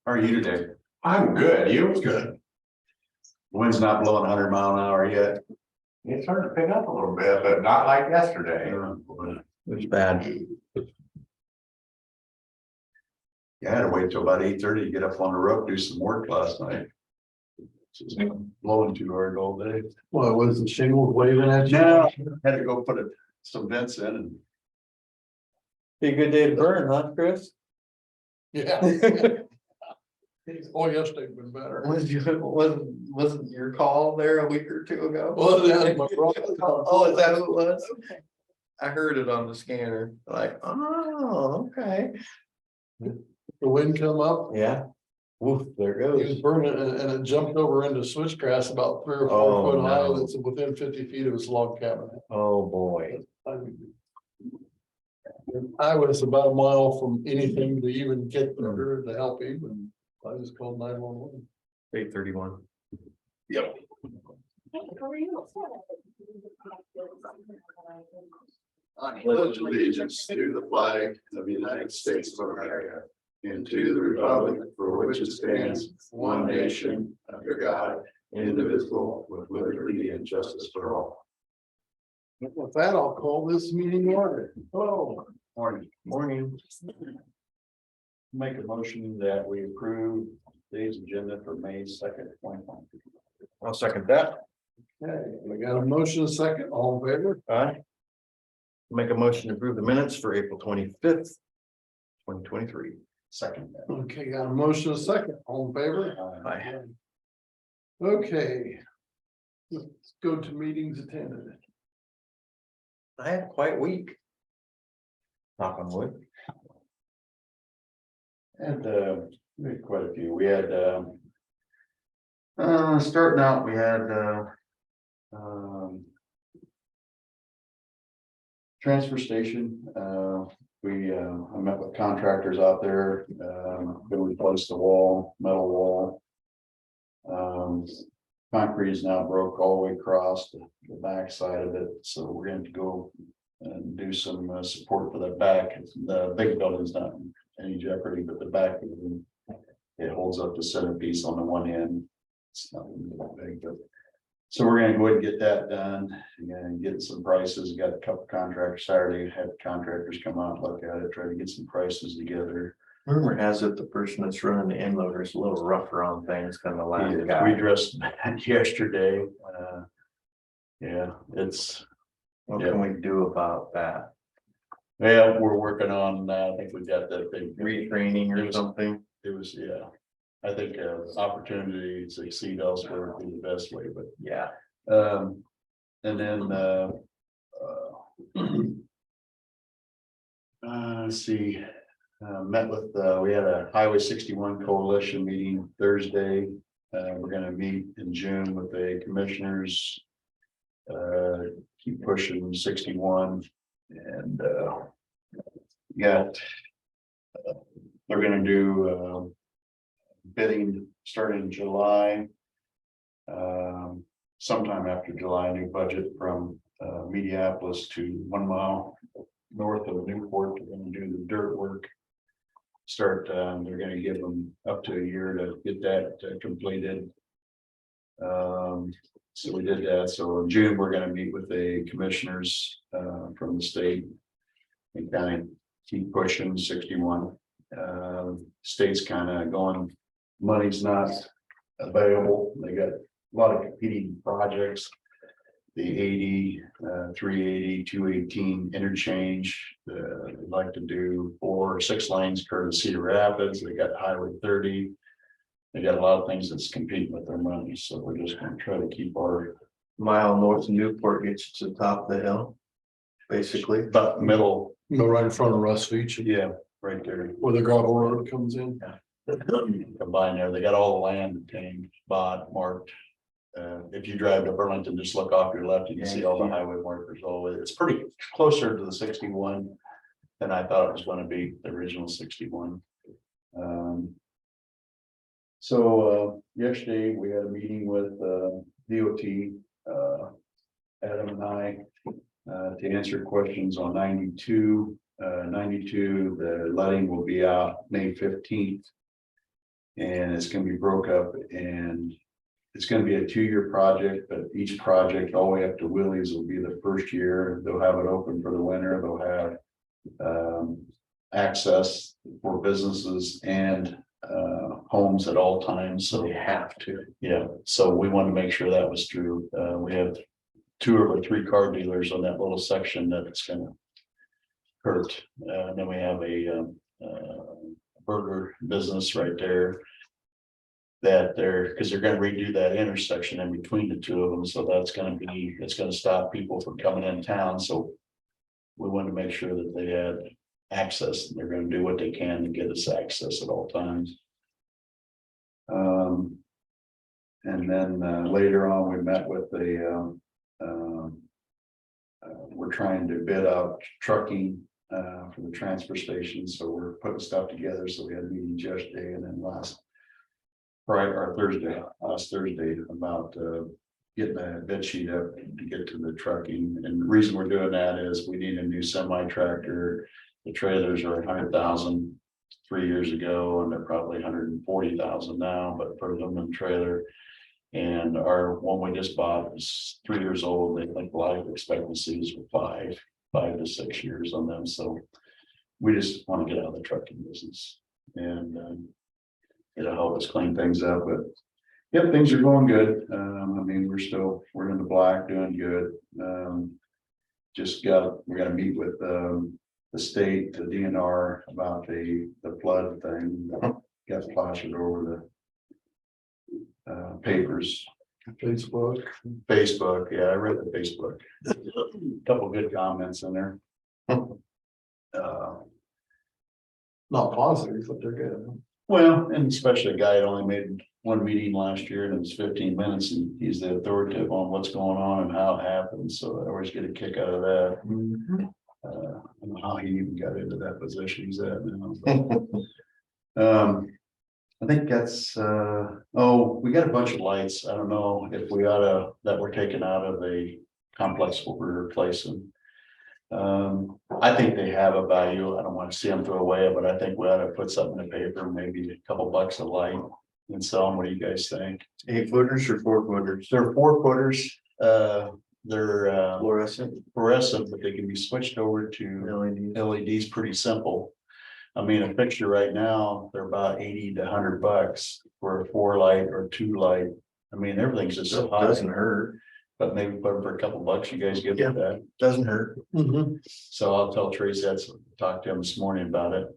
How are you today? I'm good. You was good. Wind's not blowing 100 mph yet. It's starting to pick up a little bit, but not like yesterday. It's bad. Yeah, I had to wait till about 8:30 to get up on the roof, do some work last night. It's blowing too hard all day. Well, was the shingles waving at you? No, had to go put some vents in and. Be a good day to burn, huh, Chris? Yeah. Oh, yesterday's been better. Wasn't your call there a week or two ago? Well, yeah, my brother- Oh, is that who it was? I heard it on the scanner, like, oh, okay. The wind come up, Yeah. Woof, there it he was goes. burning and it jumped over into switchgrass about 3 or 4 Oh, foot high. no. That's within 50 feet of his log cabin. Oh, boy. I was about a mile from anything to even get there to help him, and I just called 911. 8:31. Yep. I pledge allegiance to the flag of the United States of America and to the republic for which it stands, one nation, under God, indivisible, with liberty and justice for all. With that, I'll call this meeting to order. Hello. Morning. Morning. Make a motion that we approve today's agenda for May 2nd, 2020. I'll second that. Okay, we got a motion, a second, all in favor? Aye. Make a motion to approve the minutes for April 25th, 2023. Second. Okay, got a motion, a second, all in favor? Aye. Okay. Let's go to meetings attended. I had quite a week. Knock on wood. And we had quite a few. We had starting out, we had transfer station. I met with contractors out there, gonna replace the wall, metal wall. Concrete is now broke all the way across the back side of it, so we're going to go and do some support for the back. The big building's not in any jeopardy, but the back of it holds up the centerpiece on the one end. It's not really big, but so we're gonna go ahead and get that done and get some prices. Got a couple contractors Saturday, had contractors come out, look at it, try to get some prices together. Rumor has it the person that's running the end loader is a little rougher on things than the last We guy. addressed that yesterday. Yeah, it's, What can we do about that? well, we're working on, I think we got that big Retraining or something? It was, yeah. I think opportunity to succeed elsewhere would be the best way, but Yeah. and then let's see, met with, we had a Highway 61 coalition meeting Thursday. We're gonna meet in June with the commissioners. Keep pushing 61 and got they're gonna do bidding starting in July. Sometime after July, new budget from Mediapolis to 1 mile north of Newport. They're gonna do the dirt work. Start, they're gonna give them up to a year to get that completed. So we did that. So in June, we're gonna meet with the commissioners from the state and kind of keep pushing 61. State's kind of going, money's not available. They got a lot of competing projects. The 80, 380, 218 interchange. They'd like to do 4 or 6 lanes curve to Cedar Rapids. They got Highway 30. They got a lot of things that's competing with their money. So we're just going to try to keep our Mile north of Newport gets you to the top of the hill. Basically. about middle. Go right in front of Russ Beach, Yeah, right there. where the gravel road comes in. Combine there. They got all the land obtained, bought, marked. If you drive to Burlington, just look off your left, you can see all the highway markers all the way. It's pretty closer to the 61 than I thought it was going to be, the original 61. So yesterday we had a meeting with DOT Adam and I, to answer questions on 92. 92, the letting will be out May 15th. And it's gonna be broke up, and it's gonna be a 2-year project, but each project all the way up to Willie's will be the first year. They'll have it open for the winter. They'll have access for businesses and homes at all times. So They have to. yeah, so we want to make sure that was true. We have 2 or 3 car dealers on that little section that it's gonna hurt. Then we have a burger business right there. That because they're gonna redo that intersection in between the 2 of them, so it's gonna stop people from coming in town, so. We want to make sure that they had access, and they're gonna do what they can to get us access at all times. And then later on, we met with we're trying to bid out trucking for the transfer station, so we're putting stuff together. So we had a meeting yesterday, and then last Thursday about getting a bid sheet up to get to the trucking. And the reason we're doing that is we need a new semi tractor. The trailers are 100,000 3 years ago, and they're probably 140,000 now, but for them in trailer. And our one we just bought is 3 years old. They think life expectancy is 5 to 6 years on them. So we just want to get out of the trucking business, and it'll help us clean things up. But yep, things are going good. I mean, we're in the black, doing good. We're gonna meet with the state, the DNR about the flood thing. Got plastered over the papers. Facebook, yeah, I read the Facebook. Couple good comments in there. Not positive, but they're good. Well, and especially a guy that only made 1 meeting last year, and it was 15 minutes, and he's the authoritative on what's going on and how it happened. So I always get a kick out of that. I don't know how he even got into that position he's at now. But, I think that's we got a bunch of lights. I don't know if we that we're taking out of the complex we're replacing. I think they have a value. I don't want to see them throw away, but I think we ought to put something in the paper, maybe a couple bucks a light, and sell them. What do you guys think? 8-footers or 4-footers? They're 4-footers. They're Fluorescent fluorescent, but they can be switched over to LEDs pretty simple. I mean, a picture right now, they're about 80 to 100 bucks for a 4 light or 2 light. I mean, everything's just so high. Doesn't hurt. But maybe put them for a couple bucks. You guys give Yeah. it that. Doesn't hurt. So I'll tell Tracy, talked to him this morning about it.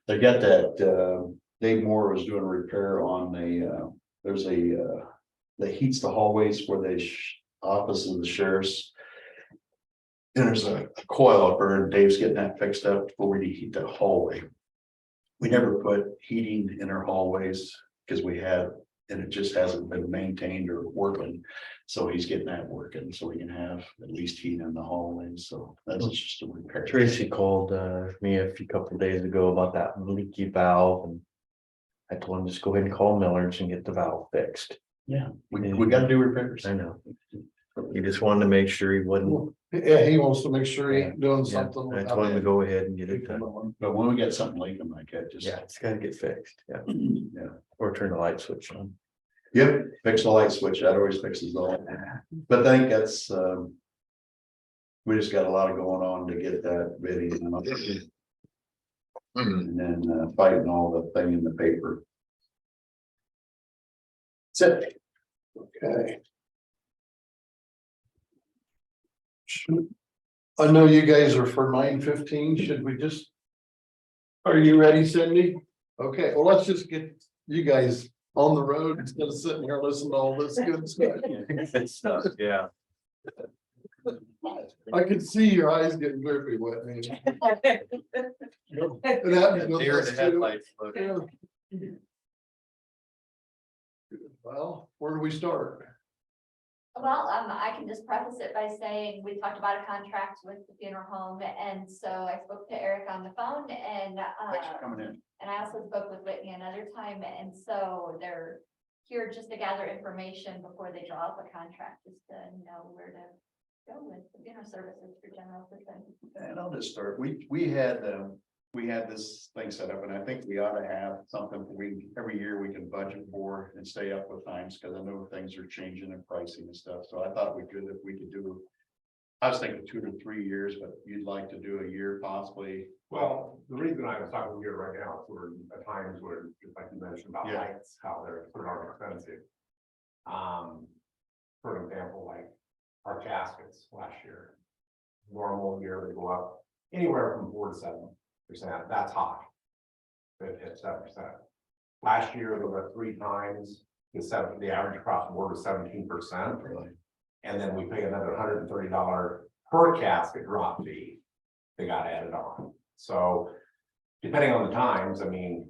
They got that, Dave Moore was doing a repair on that heats the hallways where they office of the sheriff's. And there's a coil upper, and Dave's getting that fixed up before we heat the hallway. We never put heating in our hallways because we had, and it just hasn't been maintained or working. So he's getting that working, so we can have at least heat in the hallways. So that's just a repair. Tracy called me a couple of days ago about that leaky valve, and I told him just go ahead and call Miller's and get the valve fixed. Yeah, we got to do repairs. I know. He just wanted to make sure he wouldn't. Yeah, he wants to make sure he ain't doing Yeah, something. I told him to go ahead and get it done. But when we get something leaking like that, just Yeah, it's gotta get fixed. Yeah. yeah. Or turn the light switch on. Yep, fix the light switch. That always fixes all. But I think that's we just got a lot of going on to get that bidding. And then fighting all the thing in the paper. That's it. Okay. I know you guys are for 9:15. Should we just? Are you ready, Cindy? Okay, well, let's just get you guys on the road instead of sitting here listening to all this good stuff. Good stuff, yeah. I can see your eyes getting drippy with me. It happens with Deer in us the too. headlights. Look. Yeah. Well, where do we start? Well, I can just preface it by saying we talked about a contract with the funeral home, and so I spoke to Eric on the phone, and Thanks for coming in. and I also spoke with Whitney another time, and so they're here just to gather information before they draw up a contract, just to know where to go with the funeral services for general assistance. And I'll just start, we had this thing set up, and I think we ought to have something every year we can budget for and stay up with times, because I know things are changing in pricing and stuff, so I thought if we could do. I was thinking 2 to 3 years, but you'd like to do a year possibly. Well, the reason I was talking here right now is we're at times where, just like you mentioned about Yeah. lights, how they're sort of expensive. For example, like our caskets last year. Normal year, they go up anywhere from 4 to 7%. That's high. It hit 7%. Last year, they were 3 times the average across the board was 17%. And then we pay another $130 per casket drop fee that got added on. So depending on the times, I mean,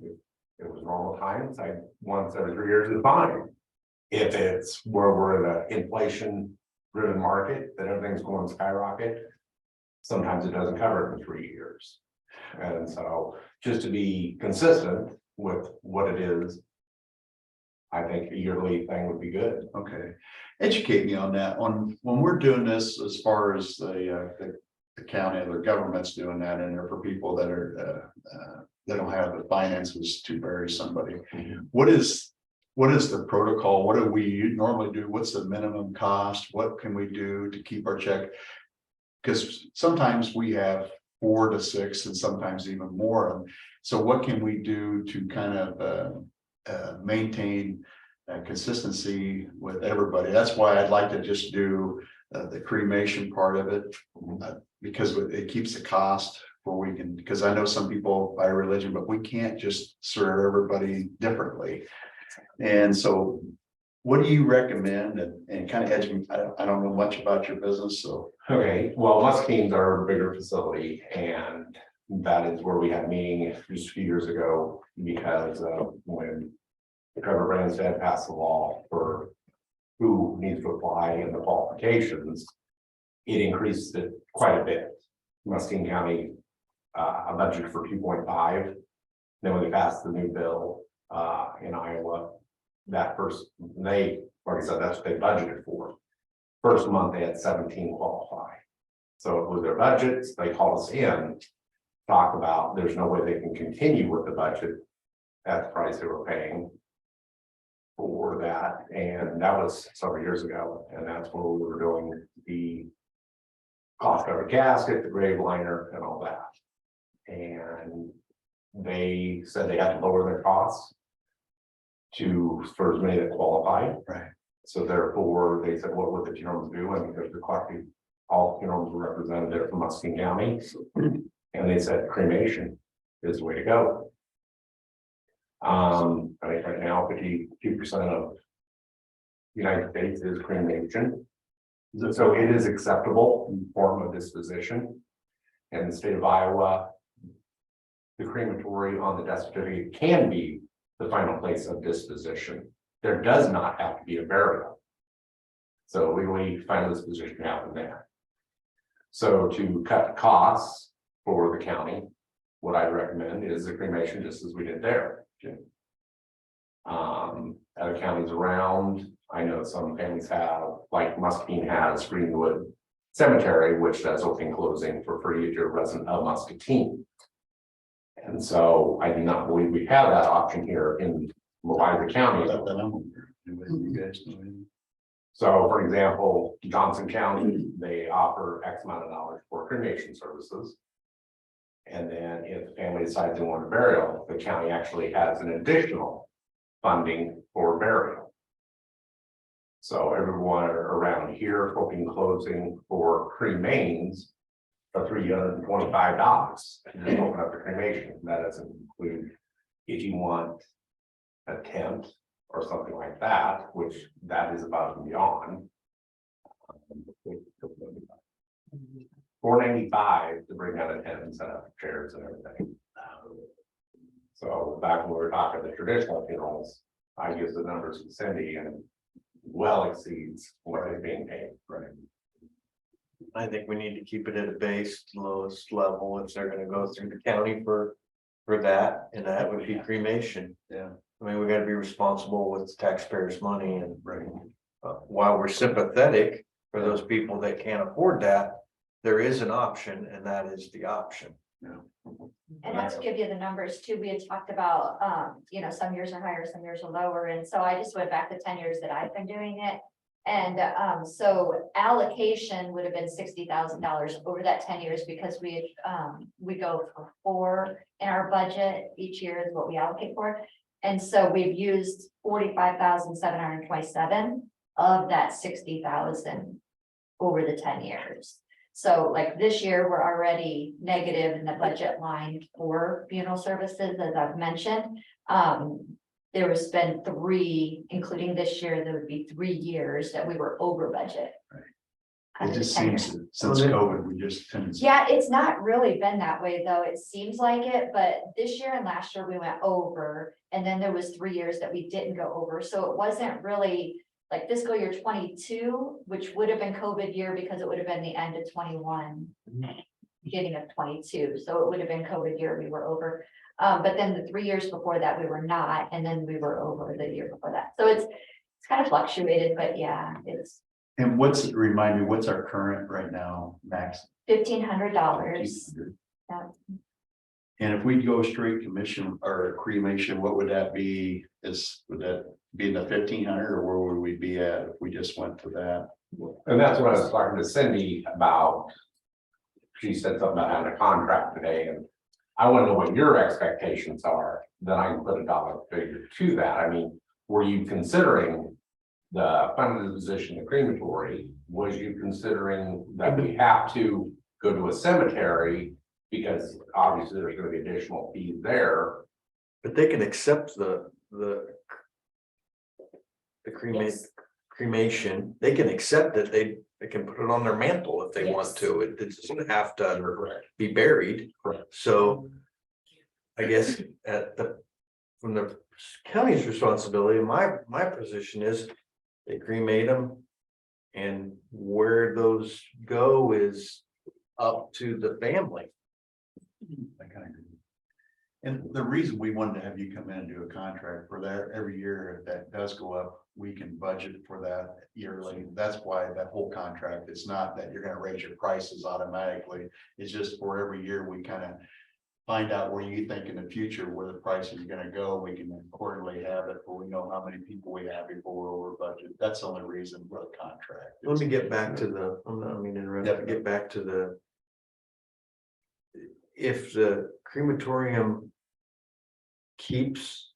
if it was normal times, once every 3 years is fine. If it's where we're in an inflation driven market, that everything's going skyrocket, sometimes it doesn't cover it in 3 years. And so just to be consistent with what it is, I think a yearly thing would be good. Okay, educate me on that, when we're doing this, as far as the county or the government's doing that, and they're for people that are, they don't have the finances to bury somebody. What is the protocol? What do we normally do? What's the minimum cost? What can we do to keep our check? Because sometimes we have 4 to 6 and sometimes even more. So what can we do to kind of maintain consistency with everybody? That's why I'd like to just do the cremation part of it, because it keeps the cost where we can, because I know some people by religion, but we can't just serve everybody differently. And so what do you recommend, and kind of educate, I don't know much about your business, so. Okay, well, Muskine's our bigger facility, and that is where we had a meeting just a few years ago, because when Trevor Branstad passed the law for who needs to apply and the qualifications, it increased it quite a bit. Muscatine County, a budget for 2.5. Then when they passed the new bill in Iowa, that first, like I said, that's what they budgeted for. First month they had 17 qualify. So it was their budgets, they called us in, talk about there's no way they can continue with the budget at the price they were paying for that, and that was several years ago, and that's where we were doing the cost covered casket, the grave liner, and all that. And they said they had to lower their costs for as many that qualified. Right. So therefore, they said, what would the funerals do? And because the collective, all funerals were represented there from Muscatine County, and they said cremation is the way to go. I think right now 52% of the United States is cremation. So it is acceptable form of disposition. And in the state of Iowa, the crematory on the death certificate can be the final place of disposition. There does not have to be a burial. So legally, final disposition happen there. So to cut costs for the county, what I recommend is the cremation, just as we did there. Other counties around, I know some families have, like Muscatine has Greenwood Cemetery, which does opening closing for free if you're a resident of Muscatine. And so I do not believe we have that option here in Louisa County. You guys know anything? So for example, Johnson County, they offer X amount of dollars for cremation services. And then if the family decides they want a burial, the county actually has an additional funding for burial. So everyone around here hoping closing for cremains are $325 to just open up the cremation. That doesn't include if you want a tent or something like that, which that is above and beyond. $495 to bring out a tent and set up chairs and everything. So back when we were talking the traditional funerals, I use the numbers with Cindy and well exceeds what they're being paid. Right. I think we need to keep it at a base lowest level if they're gonna go through the county for that, and that would be cremation. Yeah. I mean, we gotta be responsible with taxpayers' money and Right. while we're sympathetic for those people that can't afford that, there is an option and that is the option. And I will give you the numbers too. We had talked about, some years are higher, some years are lower. And so I just went back to 10 years that I've been doing it. And so allocation would have been $60,000 over that 10 years because we go for 4 in our budget each year is what we allocate for. And so we've used 45,727 of that 60,000 over the 10 years. So like this year, we're already negative in the budget line for funeral services, as I've mentioned. There has been 3, including this year, there would be 3 years that we were over budget. It just seems that since COVID, we just tend to. Yeah, it's not really been that way, though. It seems like it, but this year and last year we went over, and then there was 3 years that we didn't go over, so it wasn't really like fiscal year 22, which would have been COVID year because it would have been the end of 21, beginning of 22, so it would have been COVID year we were over. But then the 3 years before that, we were not, and then we were over the year before that. So it's kind of fluctuated, but yeah, it's And remind me, what's our current right now, max? $1,500. Yeah. And if we go straight commission or cremation, what would that be? Would that be in the 1,500 or where would we be at if we just went to that? And that's what I was talking to Cindy about. She said something about having a contract today, and I want to know what your expectations are, then I can put a dollar figure to that. I mean, were you considering the funded position, the crematory? Was you considering that we have to go to a cemetery? Because obviously there's gonna be additional fees there. But they can accept the cremation, they can accept it, they can put it on their mantle if they want Yes. to, it doesn't have to be buried. Correct. So I guess from the county's responsibility, my position is they cremate them. And where those go is up to the family. I kind of agree. And the reason we wanted to have you come in and do a contract for that every year, if that does go up, we can budget for that yearly. That's why that whole contract, it's not that you're gonna raise your prices automatically. It's just for every year, we kind of find out where you think in the future where the price is gonna go. We can quarterly have it, but we know how many people we have before we're over budget. That's the only reason for the contract. Let me get back to the, I mean, get back to the. If the crematorium keeps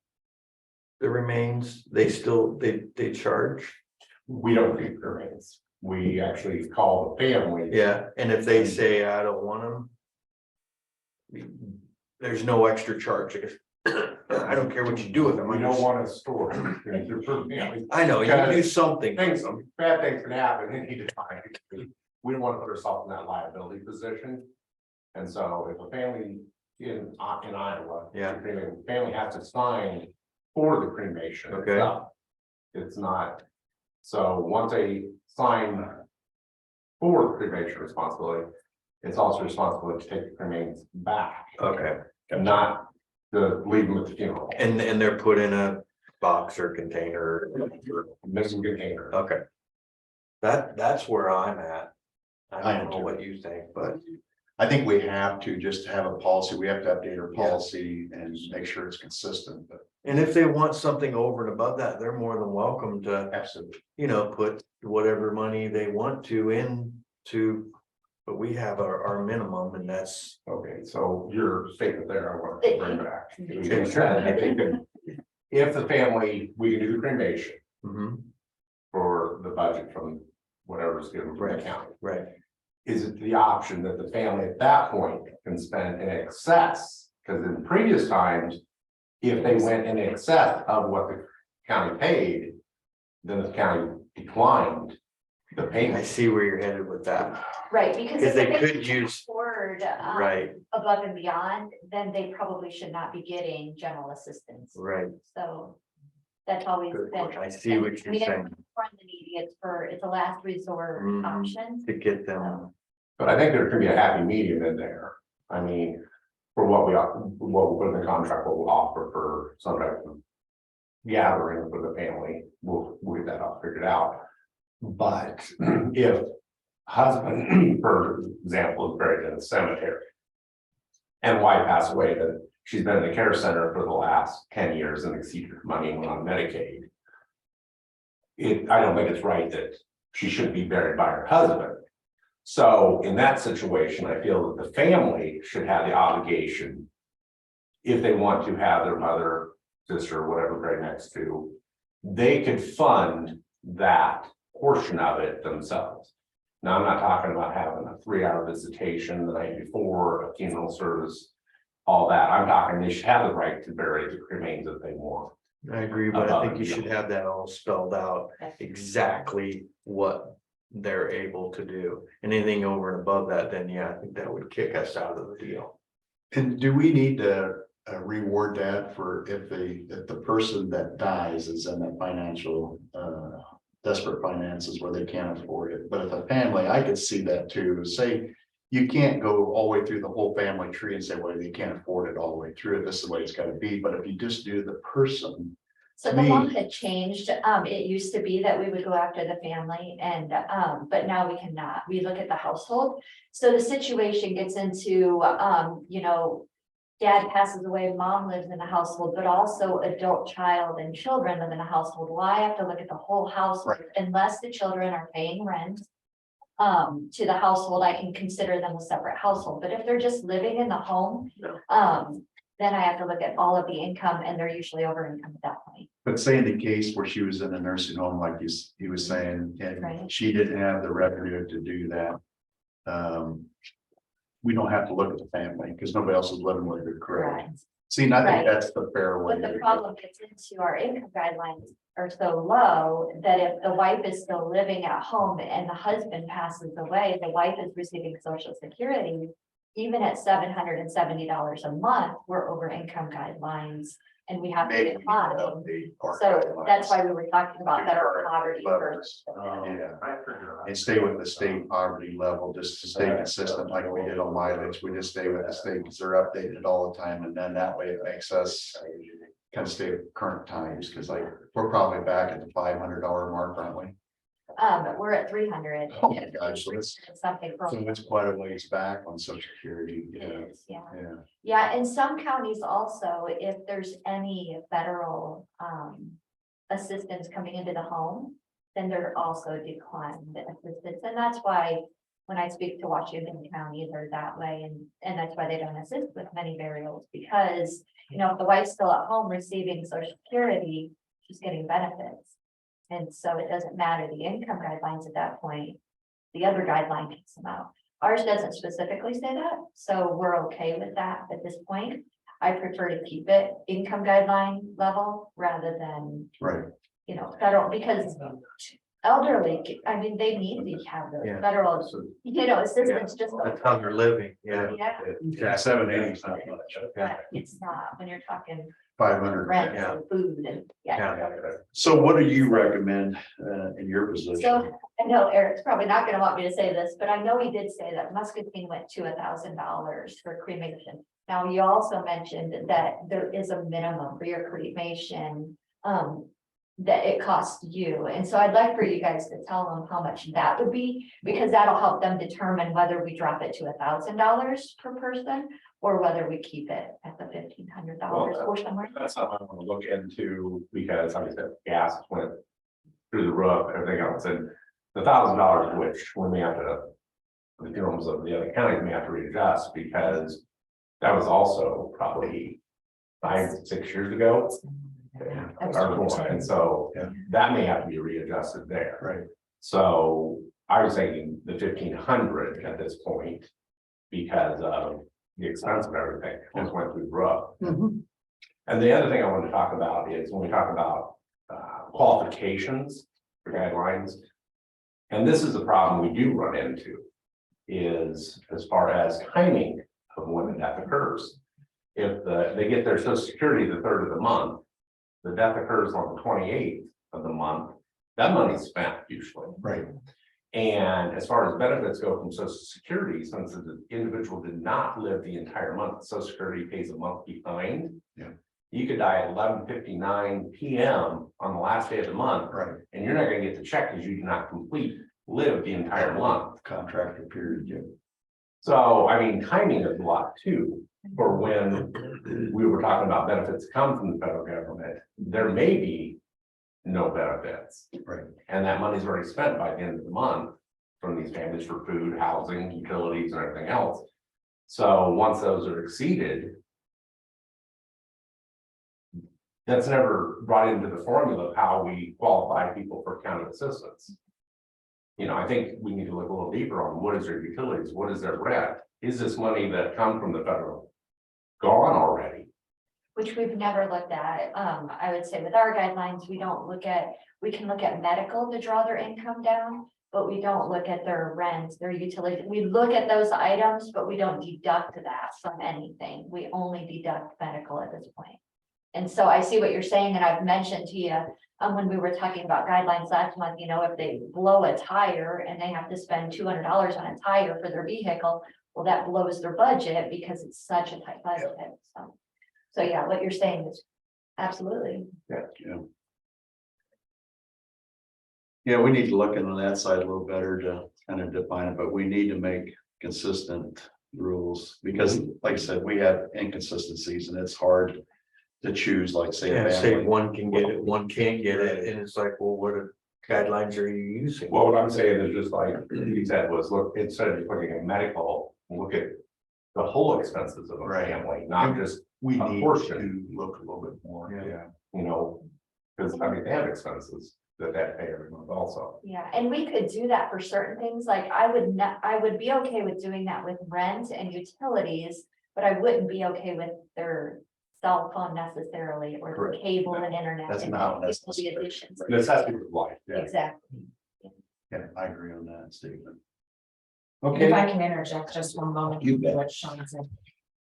the remains, they charge. We don't keep remains. We actually call the family. Yeah, and if they say, I don't want them. There's no extra charge, I guess. I don't care what you do with them. We I don't just- want to store them. They're for families. I know, you can do something. Things, bad things can happen, and he defined it. We don't want to put ourselves in that liability position. And so if a family in Iowa. Yeah. the family has to sign for the cremation. Okay. itself. It's not, so once they sign for the cremation responsibility, it's also responsibility to take the remains back. Okay, And not to leave them at the funeral. and they're put in a box or container. Missing container. Okay. That's where I'm at. I I am don't know too. what you think, but I think we have to just have a policy. We have to update our policy and make sure it's consistent, but and if they want something over and above that, they're more than welcome to, absolutely. put whatever money they want to into. But we have our minimum and that's, Okay, so your statement there, I want to bring back. Okay, sure. If the family, we can do the cremation mhm, for the budget from whatever's given from the county. right, Is it the option that the family at that point can spend in excess? Because in previous times, if they went in excess of what the county paid, then the county declined the I payment. see where you're headed with that, Right, because because if they they could use, afford right, above and beyond, then they probably should not be getting general assistance. right. So that's always Good been. point. I see what I you're mean, saying, For the needy, it's a last resort Mhm. option. to get them, But I think there could be a happy medium in there. I mean, for what we put in the contract, what we'll offer for some type of gathering for the family, we'll get that all figured out. But if husband, for example, is buried in the cemetery and wife passed away, then she's been in the care center for the last 10 years and exceeded her money and went on Medicaid. I don't think it's right that she should be buried by her husband. So in that situation, I feel that the family should have the obligation, if they want to have their mother, sister, whatever buried next to, they could fund that portion of it themselves. Now, I'm not talking about having a 3-hour visitation the night before, a funeral service, all that. I'm talking they should have the right to bury the remains if they want. I agree, but I think you should have that all spelled out, exactly what they're able to do. And anything over and above that, then yeah, I think that would kick us out of the deal. And do we need to reward that for if the person that dies is in a financial, desperate finances where they can't afford it? But if a family, I could see that too, say, you can't go all the way through the whole family tree and say, well, you can't afford it all the way through. This is the way it's gotta be. But if you just do the person. So the law had changed. It used to be that we would go after the family and, but now we cannot. We look at the household. So the situation gets into, you know, dad passes away, mom lives in the household, but also adult child and children live in the household. Well, I have to look at the whole household unless the children are paying rent. To the household, I can consider them a separate household, but if they're just living in the home, then I have to look at all of the income and they're usually over income at that point. But say in the case where she was in a nursing home, like he was saying, and Right. she didn't have the revenue to do that. We don't have to look at the family because nobody else is living with her, correct? Right. See, and I Right. think that's the fair way. But the to problem gets into our income guidelines are so low that if the wife is still living at home and the husband passes away, the wife is receiving Social Security. Even at $770 a month, we're over income guidelines and we have to Maybe get high. update our So that's guidelines why we were talking about to better current poverty levels. versus. Yeah, and stay with the state poverty level, just to stay consistent like we did on mileage. We just stay with the state because they're updated all the time. And then that way it makes us kind of stay with current times, because like, we're probably back at the $500 mark, aren't we? We're at 300. Oh my gosh, so it's- Something. So it's quite a ways back on Social Security. Yeah, Yeah. yeah. Yeah, in some counties also, if there's any federal assistance coming into the home, then they're also declined assistance. And that's why when I speak to Washington County, they're that way. And that's why they don't assist with many burials, because, you know, if the wife's still at home receiving Social Security, she's getting benefits. And so it doesn't matter the income guidelines at that point. The other guideline kicks them out. Ours doesn't specifically say that, so we're okay with that at this point. I prefer to keep it income guideline level rather than, Right. you know, federal, because elderly, I mean, they need to have the Yeah. federal, you know, assistance just. That's how they're living, yeah. Yeah, 780 is not much. but it's not when you're talking 500. rent Yeah. and food and, yeah. So what do you recommend in your position? So I know Eric's probably not gonna want me to say this, but I know he did say that Muscatine went to $1,000 for cremation. Now, you also mentioned that there is a minimum for your cremation, that it costs you. And so I'd like for you guys to tell them how much that would be, because that'll help them determine whether we drop it to $1,000 per person or whether we keep it at the $1,500 or somewhere. That's something I want to look into, because like I said, gas went through the roof, everything else, and the $1,000, which we may have to, the funerals of the other counties may have to readjust, because that was also probably 5-6 years ago. Or more, and so Yeah. that may have to be readjusted there. Right. So I was thinking the 1,500 at this point, because of the expense of everything, just went through the roof. And the other thing I want to talk about is when we talk about qualifications for guidelines. And this is the problem we do run into, is as far as timing of when the death occurs. If they get their Social Security the 3rd of the month, the death occurs on the 28th of the month, that money's spent usually. Right. And as far as benefits go from Social Security, since the individual did not live the entire month, Social Security pays a month behind. Yeah. You could die at 11:59 PM on the last day of the month, Right, and you're not gonna get the check because you did not live the entire month. contractor period, yeah. So, I mean, timing is a lot too, for when we were talking about benefits come from the federal government, there may be no benefits. Right. And that money's already spent by the end of the month from these families for food, housing, utilities, and everything else. So once those are exceeded, that's never brought into the formula of how we qualify people for county assistance. You know, I think we need to look a little deeper on what is their utilities, what is their rent? Is this money that come from the federal gone already? Which we've never looked at. I would say with our guidelines, we don't look at, we can look at medical to draw their income down, but we don't look at their rent, their utility. We look at those items, but we don't deduct that from anything. We only deduct medical at this point. And so I see what you're saying, and I've mentioned to you, when we were talking about guidelines last month, you know, if they blow a tire and they have to spend $200 on a tire for their vehicle, well, that blows their budget because it's such a tight budget. So yeah, what you're saying is absolutely. Yeah, we need to look into that side a little better to kind of define it, but we need to make consistent rules. Because like I said, we have inconsistencies and it's hard to choose, like say a Yeah, say family. one can get it, one can't get it, and it's like, well, what guidelines are you using? Well, what I'm saying is just like you said was, look, instead of looking at medical, look at the whole expenses of a Right. family, not just, We a need portion. to look a little bit more, yeah. you know, because I mean, they have expenses that pay every month also. Yeah, and we could do that for certain things, like I would not, I would be okay with doing that with rent and utilities, but I wouldn't be okay with their cell phone necessarily, or Correct. the cable and internet. That's and not the necessary. additions. Right. Necessity of life. Yeah. Exactly. Yeah, I agree on that statement. Okay. If I can interject just one moment, You bet. what Sean said,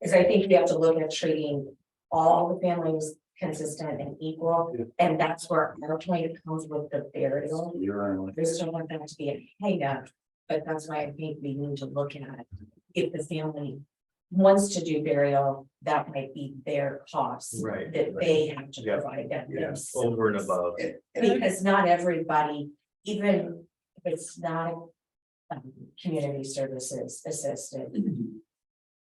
is I think we have to look at treating all the families consistent and equal, and that's where our point comes with the burial. You're on. There's don't want that to be a hang up, but that's why I think we need to look at it. If the family wants to do burial, that might be their costs. Right. That they have to Yeah. provide that. Yeah. Over and above. Because not everybody, even if it's not community services assisted,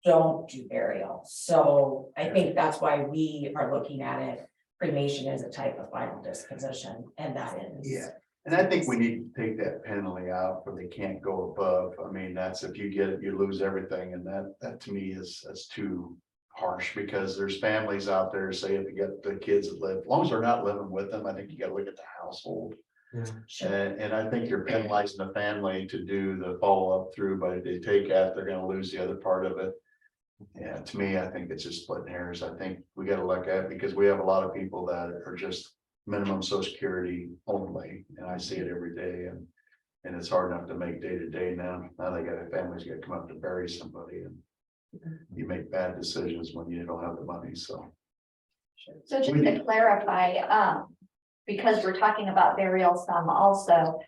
don't do burial. So I think that's why we are looking at it. Cremation is a type of final disposition, and that is. Yeah, and I think we need to take that penalty out where they can't go above. I mean, that's if you get it, you lose everything, and that to me that's too harsh, because there's families out there, say if you got the kids that live, as long as they're not living with them, I think you gotta look at the household. Sure. And I think you're penalizing the family to do the follow-up through, but if they take that, they're gonna lose the other part of it. Yeah, to me, I think it's just splitting hairs. I think we gotta look at, because we have a lot of people that are just minimum social security only, and I see it every day, and it's hard enough to make day to day now. Now they got families got to come up to bury somebody, and you make bad decisions when you don't have the money, so. So just to clarify, because we're talking about burial sum also,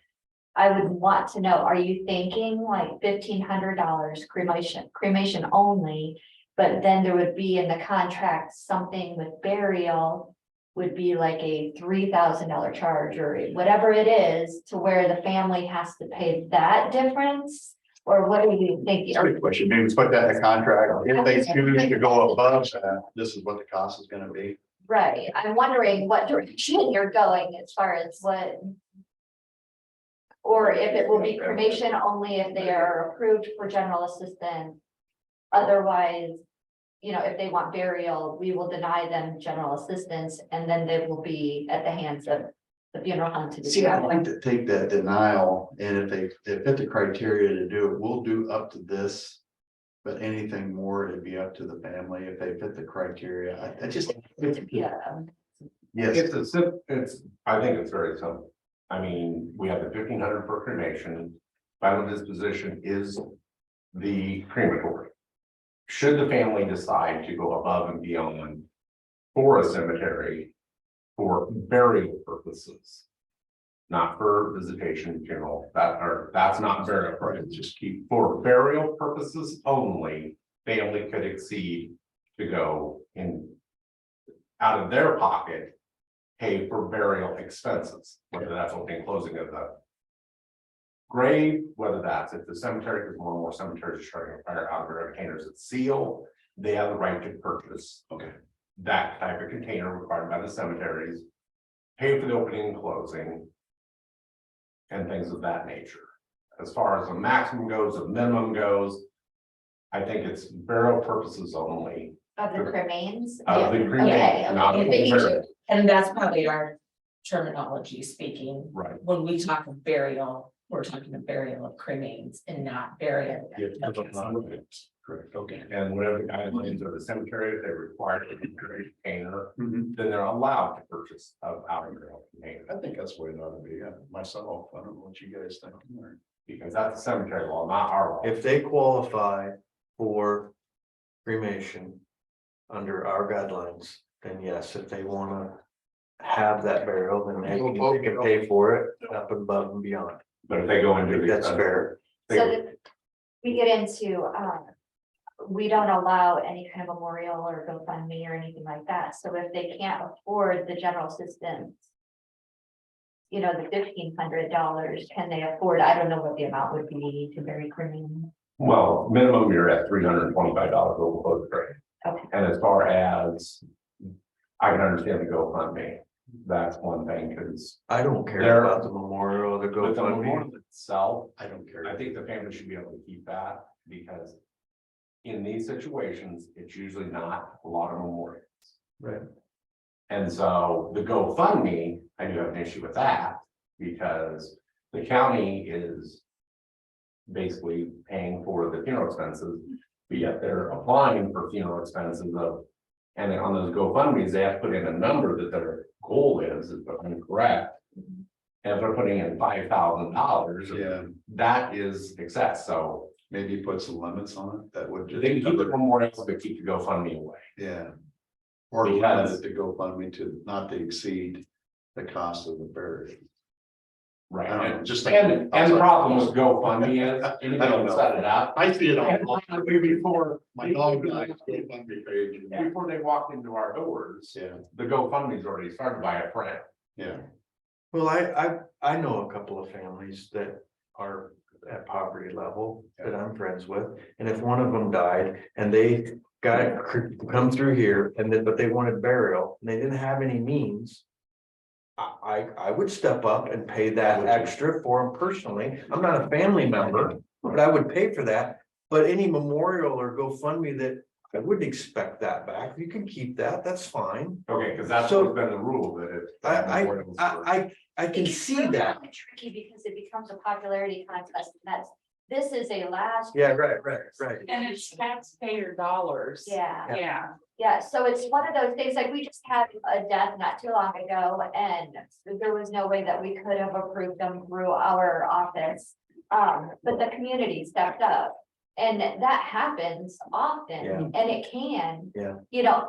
I would want to know, are you thinking like $1,500 cremation only? But then there would be in the contract, something with burial would be like a $3,000 charge or whatever it is, to where the family has to pay that difference? Or what are you thinking? It's a good question. Maybe put that in the contract. If they choose to go above that, this is what the cost is gonna be. Right, I'm wondering what direction you're going as far as what. Or if it will be cremation only if they are approved for general assistance. Otherwise, you know, if they want burial, we will deny them general assistance, and then they will be at the hands of the funeral home to do. See, I'd like to take that denial, and if they fit the criteria to do it, we'll do up to this. But anything more, it'd be up to the family if they fit the criteria. I just. Yeah, Yes, I think it's very simple. I mean, we have the 1,500 for cremation, final disposition is the crematory. Should the family decide to go above and beyond for a cemetery for burial purposes, not for visitation funeral, that's not burial, right? Just keep for burial purposes only, family could exceed to go in out of their pocket, pay for burial expenses, whether that's opening, closing of the grave, whether that's at the cemetery, because more and more cemeteries are starting to fire out of their containers that seal, they have the right to purchase. Okay. That type of container required by the cemeteries, pay for the opening and closing. And things of that nature. As far as the maximum goes, the minimum goes. I think it's burial purposes only. Of the cremains. Of the Okay, cremation, not okay. of the burial. And that's probably our terminology speaking. Right. When we talk of burial, we're talking of burial of cremains and not burial. Correct, okay. And whatever the guidelines of the cemetery, if they require a container, Mhm. then they're allowed to purchase of our burial container. I think that's the way it ought to be, myself, I don't know what you guys think. Because that's a cemetery law, not our law. If they qualify for cremation under our guidelines, then yes, if they wanna have that burial, then they can pay for it up and above and beyond. But if they go I into. think that's fair. they- So that we get into, we don't allow any kind of memorial or GoFundMe or anything like that. So if they can't afford the general assistance, you know, the $1,500, can they afford, I don't know what the amount would be to bury cremains. Well, minimum, you're at $325 over the grade. Okay. And as far as, I can understand the GoFundMe, that's one thing, because I don't care There- about the memorial or the with the GoFundMe. memorial itself, I don't care. I think the family should be able to keep that, because in these situations, it's usually not a lot of memorials. Right. And so the GoFundMe, I do have an issue with that, because the county is basically paying for the funeral expenses, but yet they're applying for funeral expenses of, and on those GoFundMes, they have to put in a number that their goal is, if I'm correct. And if they're putting in $5,000, Yeah, that is excess, so maybe put some limits on it, that would just. they can keep the memorials, but keep the GoFundMe away. Yeah. Or limit Because- it to GoFundMe to not to exceed the cost of the burial. Right. I don't know, just. And the problem with GoFundMe is, anybody I don't can know. set it up. I see it all. Before, My dog died, GoFundMe page. before they walked into our doors, Yeah, the GoFundMe's already started by a friend. yeah. Well, I know a couple of families that are at poverty level that I'm friends with. And if one of them died and they got come through here and then, but they wanted burial and they didn't have any means. I would step up and pay that extra for them personally. I'm not a family member, but I would pay for that. But any memorial or GoFundMe that I wouldn't expect that back. You can keep that, that's fine. Okay, because that's So- what's been the rule, that if. I can see that. Tricky because it becomes a popularity contest, and this is a last. Yeah, right. And it's taxpayer dollars. Yeah, Yeah, yeah, so it's one of those things, like we just had a death not too long ago, and there was no way that we could have approved them through our office. But the community stepped up, and that happens often, Yeah. and it can. Yeah. You know,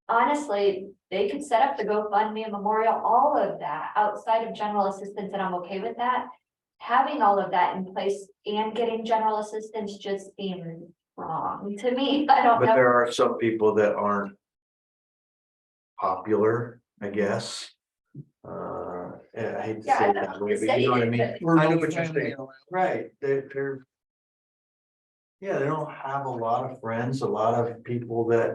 honestly, they could set up the GoFundMe, a memorial, all of that outside of general assistance, and I'm okay with that. Having all of that in place and getting general assistance just seems wrong to me. I don't But know. there are some people that aren't popular, I guess. I hate to Yeah, say I'm that, not way, but you know what I mean? saying I know what you're saying, right, they're. Yeah, they don't have a lot of friends, a lot of people that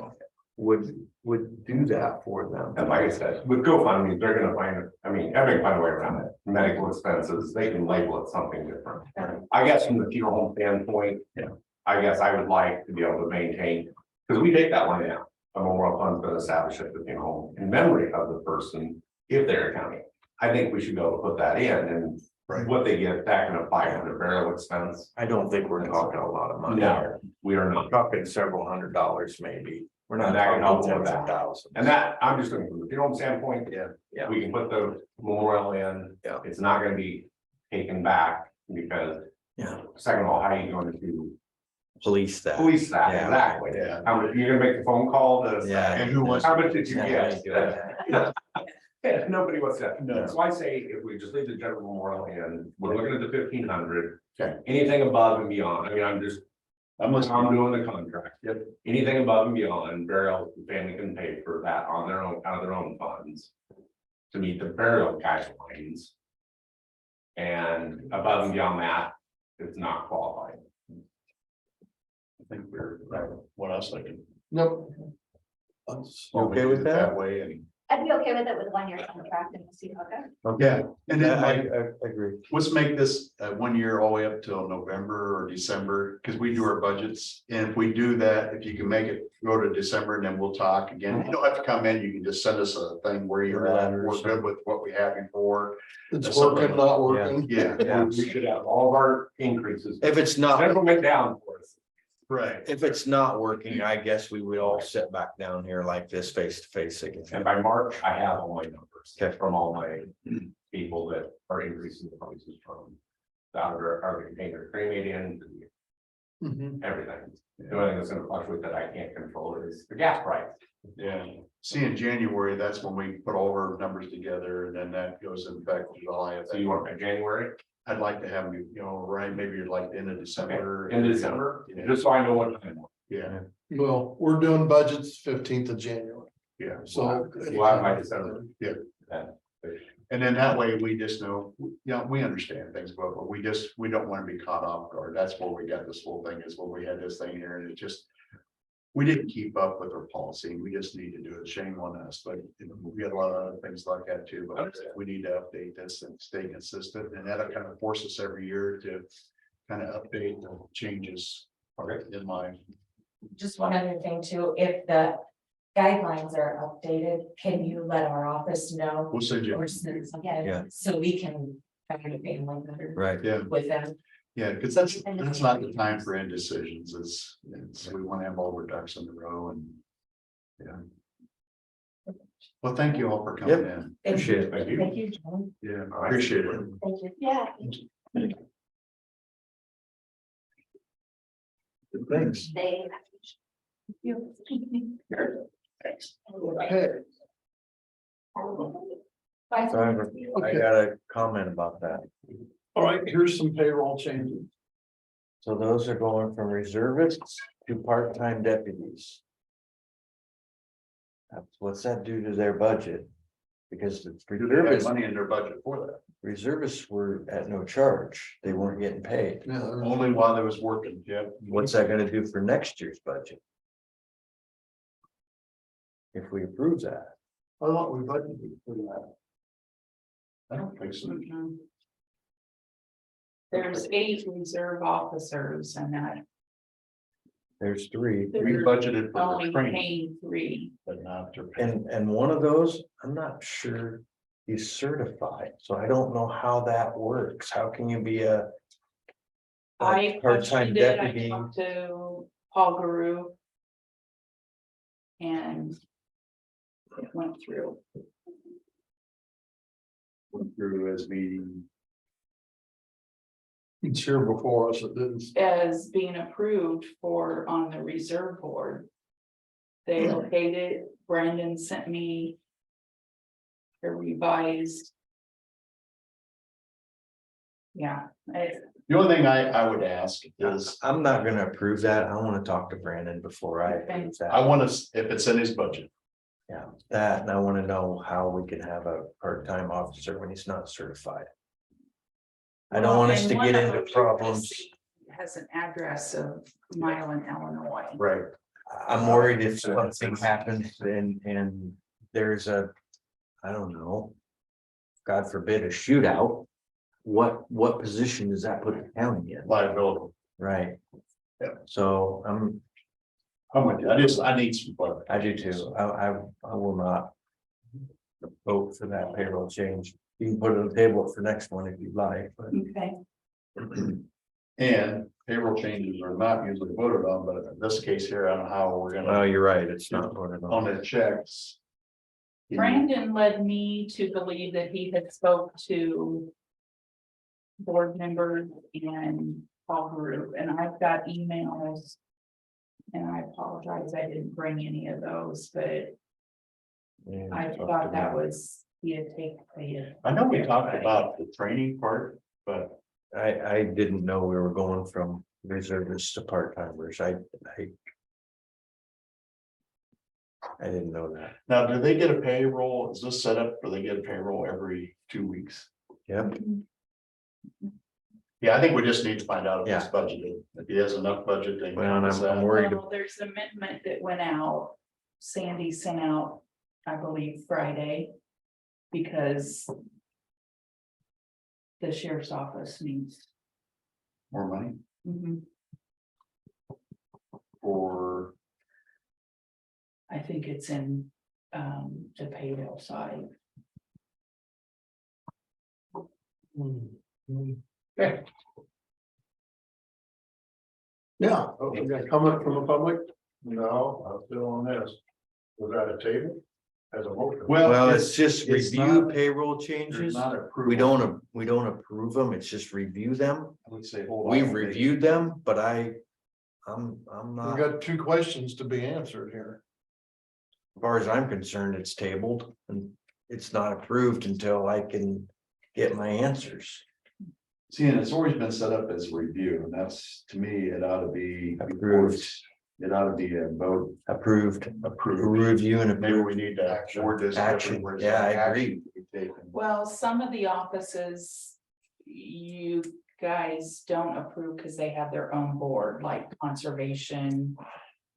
would do that for them. And like I said, with GoFundMe, they're gonna find, I mean, everybody can find a way around it. Medical expenses, they can label it something different. I guess from the funeral home standpoint, I guess I would like to be able to maintain, because we take that one out. A memorial fund's been established at the funeral home in memory of the person, if they're county. I think we should be able to put that in, and what they get back in a $500 burial expense. I don't think we're talking a lot of money. No, we are We're not. talking several $100s maybe. We're not And that can help talking with tens that. of thousands. And that, I'm just looking from the funeral home standpoint. Yeah. We can put the memorial in. Yeah. It's not gonna be taken back, because Yeah, second of all, how are you going to police that. police that? Yeah. Exactly. Yeah. How much, you're gonna make the phone call to. Yeah. And who wants? How much did you Yeah, get? yeah. Yeah, nobody wants that. No. So I say if we just leave the general memorial in, we're looking at the 1,500. Okay. Anything above and beyond, I mean, I'm just I'm I'm listening. doing the contract. Yep. Anything above and beyond burial, the family can pay for that on their own, out of their own funds. To meet the burial guidelines. And above and beyond that, it's not qualified. I think we're, what else I can. Nope. You okay with that? That way and. I'd be okay with it with 1 year contract and we'll see how it goes. Yeah, and then I like, agree. let's make this 1 year all the way up till November or December, because we do our budgets. And if we do that, if you can make it go to December and then we'll talk again. You don't have to come in, you can just send us a thing where you're at. We're good with what we have before. It's working, not working. Yeah, Yeah. We should have all of our increases. If it's not, Never went down for us. right. if it's not working, I guess we would all sit back down here like this face to face again. And by March, I have all my numbers Okay. from all my people that are increasing the prices from. The other container cremated Mhm. everything. The only thing that's gonna fluctuate that I can't control is the gas price. Yeah, see, in January, that's when we put all our numbers together and then that goes in effect July. So you want by January, I'd like to have you, right, maybe you're like the end of December. in December, Yeah. just so I know what time. Yeah, Well, we're doing budgets 15th of January, yeah. so. We'll have by December. Yeah. Yeah. And then that way we just know, we understand things, but we don't want to be caught off guard. That's where we got this whole thing is when we had this thing here and it just. We didn't keep up with our policy. We just need to do it. Shame on us, but we got a lot of other things like that too, but we need to update this and stay consistent and that'll kind of force us every year to. Kind of update the changes in mind. Just one other thing too, if the guidelines are updated, can you let our office know? We'll send you, Or send something, Yeah. so we can kind of be one better Right. yeah. with them. Yeah, because that's not the time for indecisions. It's, we want to have all our ducks in a row and. Yeah. Well, thank you all for coming in. Appreciate it. Thank you. Thank you, John. Yeah, appreciate it. Thank you. Yeah. Thanks. They. Thanks. Okay, However, I Okay. got a comment about that. all right, here's some payroll changes. So those are going from reservists to part-time deputies. What's that do to their budget? Because the Do they have reservists, money in their budget for that? reservists were at no charge. They weren't getting paid. Yeah, Only while they was working, yeah. What's that gonna do for next year's budget? If we approve that, I thought we budgeted for that. I don't think so. There's 8 reserve officers and that there's three. We they're budgeted for the only training, paying 3. but not to. And one of those, I'm not sure he's certified, so I don't know how that works. How can you be a I part-time questioned it, I deputy? talked to Paul Guru. And it went through. Went through his meeting. It's here before us, it didn't. As being approved for on the reserve board. They okayed it, Brandon sent me. A revised. Yeah, The only thing I would ask is, I'm not gonna approve that. I wanna talk to Brandon before I approve I that. want to, if it's in his budget, Yeah, that, and I wanna know how we can have a part-time officer when he's not certified. I don't want us and to one get of into them problems. has an address of Milan, Illinois. right? I'm worried if something happens and there's a, I don't know. God forbid, a shootout. What position does that put the county in? Liability. Right? Yeah. So I'm with you. I need some. I do too. I will not. Vote for that payroll change. You can put it on the table for next one if you'd like, but. Okay, And payroll changes are not usually voted on, but in this case here, I don't know how we're Oh, gonna, you're right. It's not voted on on. the checks. Brandon led me to believe that he had spoke to. Board members and Paul Group, and I've got emails. And I apologize, I didn't bring any of those, but Yeah, I talk to thought that them. was, he had taken. I know we talked about the training part, but I didn't know we were going from reservists to part-timers. I didn't know that. Now, do they get a payroll? Is this set up or they get a payroll every 2 weeks? Yep. Yeah, I think we just need to find out if it's Yeah. budgeted. If he has enough budget, they. Well, and I'm worried. Well, there's an amendment that went out, Sandy sent out, I believe, Friday. Because the sheriff's office needs. More money Mhm. for, I think it's in the payroll side. Okay. Yeah, we got comment from the public? no, I'm still on this. Was that a table? As a motion? Well, it's just it's review not- payroll There's changes. not approval. We don't approve them. It's just review them. I would say, hold on. We've reviewed them, but I'm We've not, got 2 questions to be answered here. as far as I'm concerned, it's tabled and it's not approved until I can get my answers. See, and it's always been set up as review, and that's, to me, it ought to be. Approved. It ought to be a vote Approved, approved. review and Maybe approve. we need to word this. Action. different, where it's Yeah, I action agree. to be taken. Well, some of the offices, you guys don't approve because they have their own board, like conservation.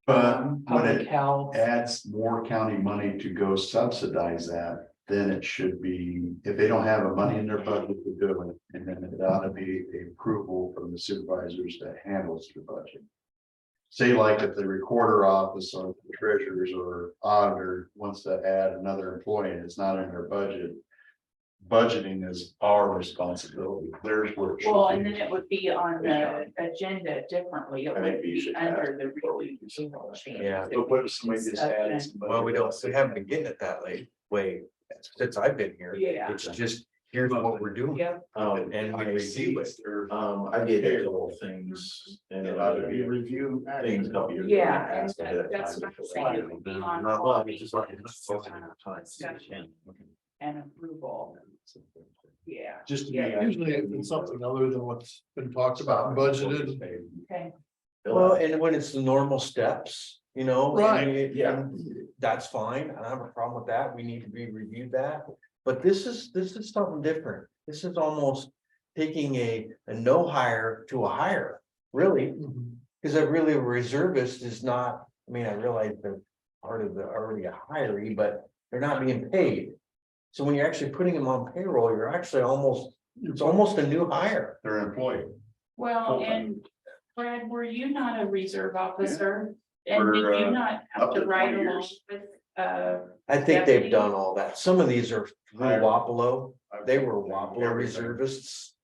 But when Public it health. adds more county money to go subsidize that, then it should be, if they don't have the money in their budget to do it, and then it ought to be a approval from the supervisors that handles the budget. Say like if the recorder office or the treasurers or auditor wants to add another employee and it's not in their budget. Budgeting is our responsibility. There's where. it should Well, be. and then it would be on the agenda differently. It I think would you be should under ask the before we review do changes. Yeah. But what if somebody just added somebody Well, we else? haven't been getting it that way since I've been here. Yeah. It's just, here's what we're doing. Yeah, And we review it. I get payroll things and It it ought to be a review. things come here. yeah, and that's what I'm saying. It would be on all these discussion and approval. Yeah. Just to be. Yeah. Usually it's something other than what's been talked about and budgeted. Okay. Well, and when it's the normal steps, you know. Right, yeah. That's fine. I don't have a problem with that. We need to reviewed that. But this is something different. This is almost taking a no hire to a hire, really. Because I really, a reservist is not, I mean, I realize they're part of the already a hiree, but they're not being paid. So when you're actually putting them on payroll, you're actually it's almost a new hire. They're employed. Well, Full-time. and Brad, were you not a reserve officer? And For, did you not have up to to ride 20 along years. with, I think they've Deputy? done all that. Some of these are through Hire. Wapello. They were Wapello Everything. reservists.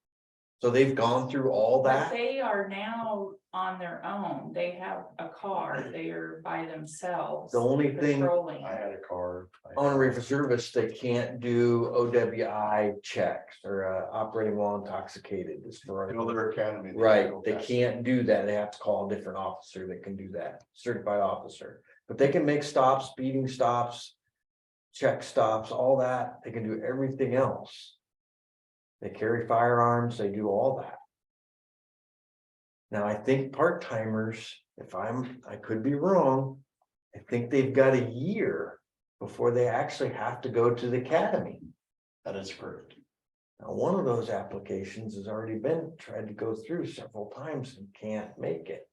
So they've gone through all but that. they are now on their own. They have a car. They are by themselves. The only thing patrolling. I had a car. on a reservist, they can't do OWI checks or operating while intoxicated. As far as- Another academy. Right, they can't do that. They have to call a different officer that can do that, certified officer. But they can make stops, speeding stops, check stops, all that. They can do everything else. They carry firearms, they do all that. Now, I think part-timers, I could be wrong, I think they've got a year before they actually have to go to the academy. That is correct. Now, one of those applications has already been tried to go through several times and can't make it.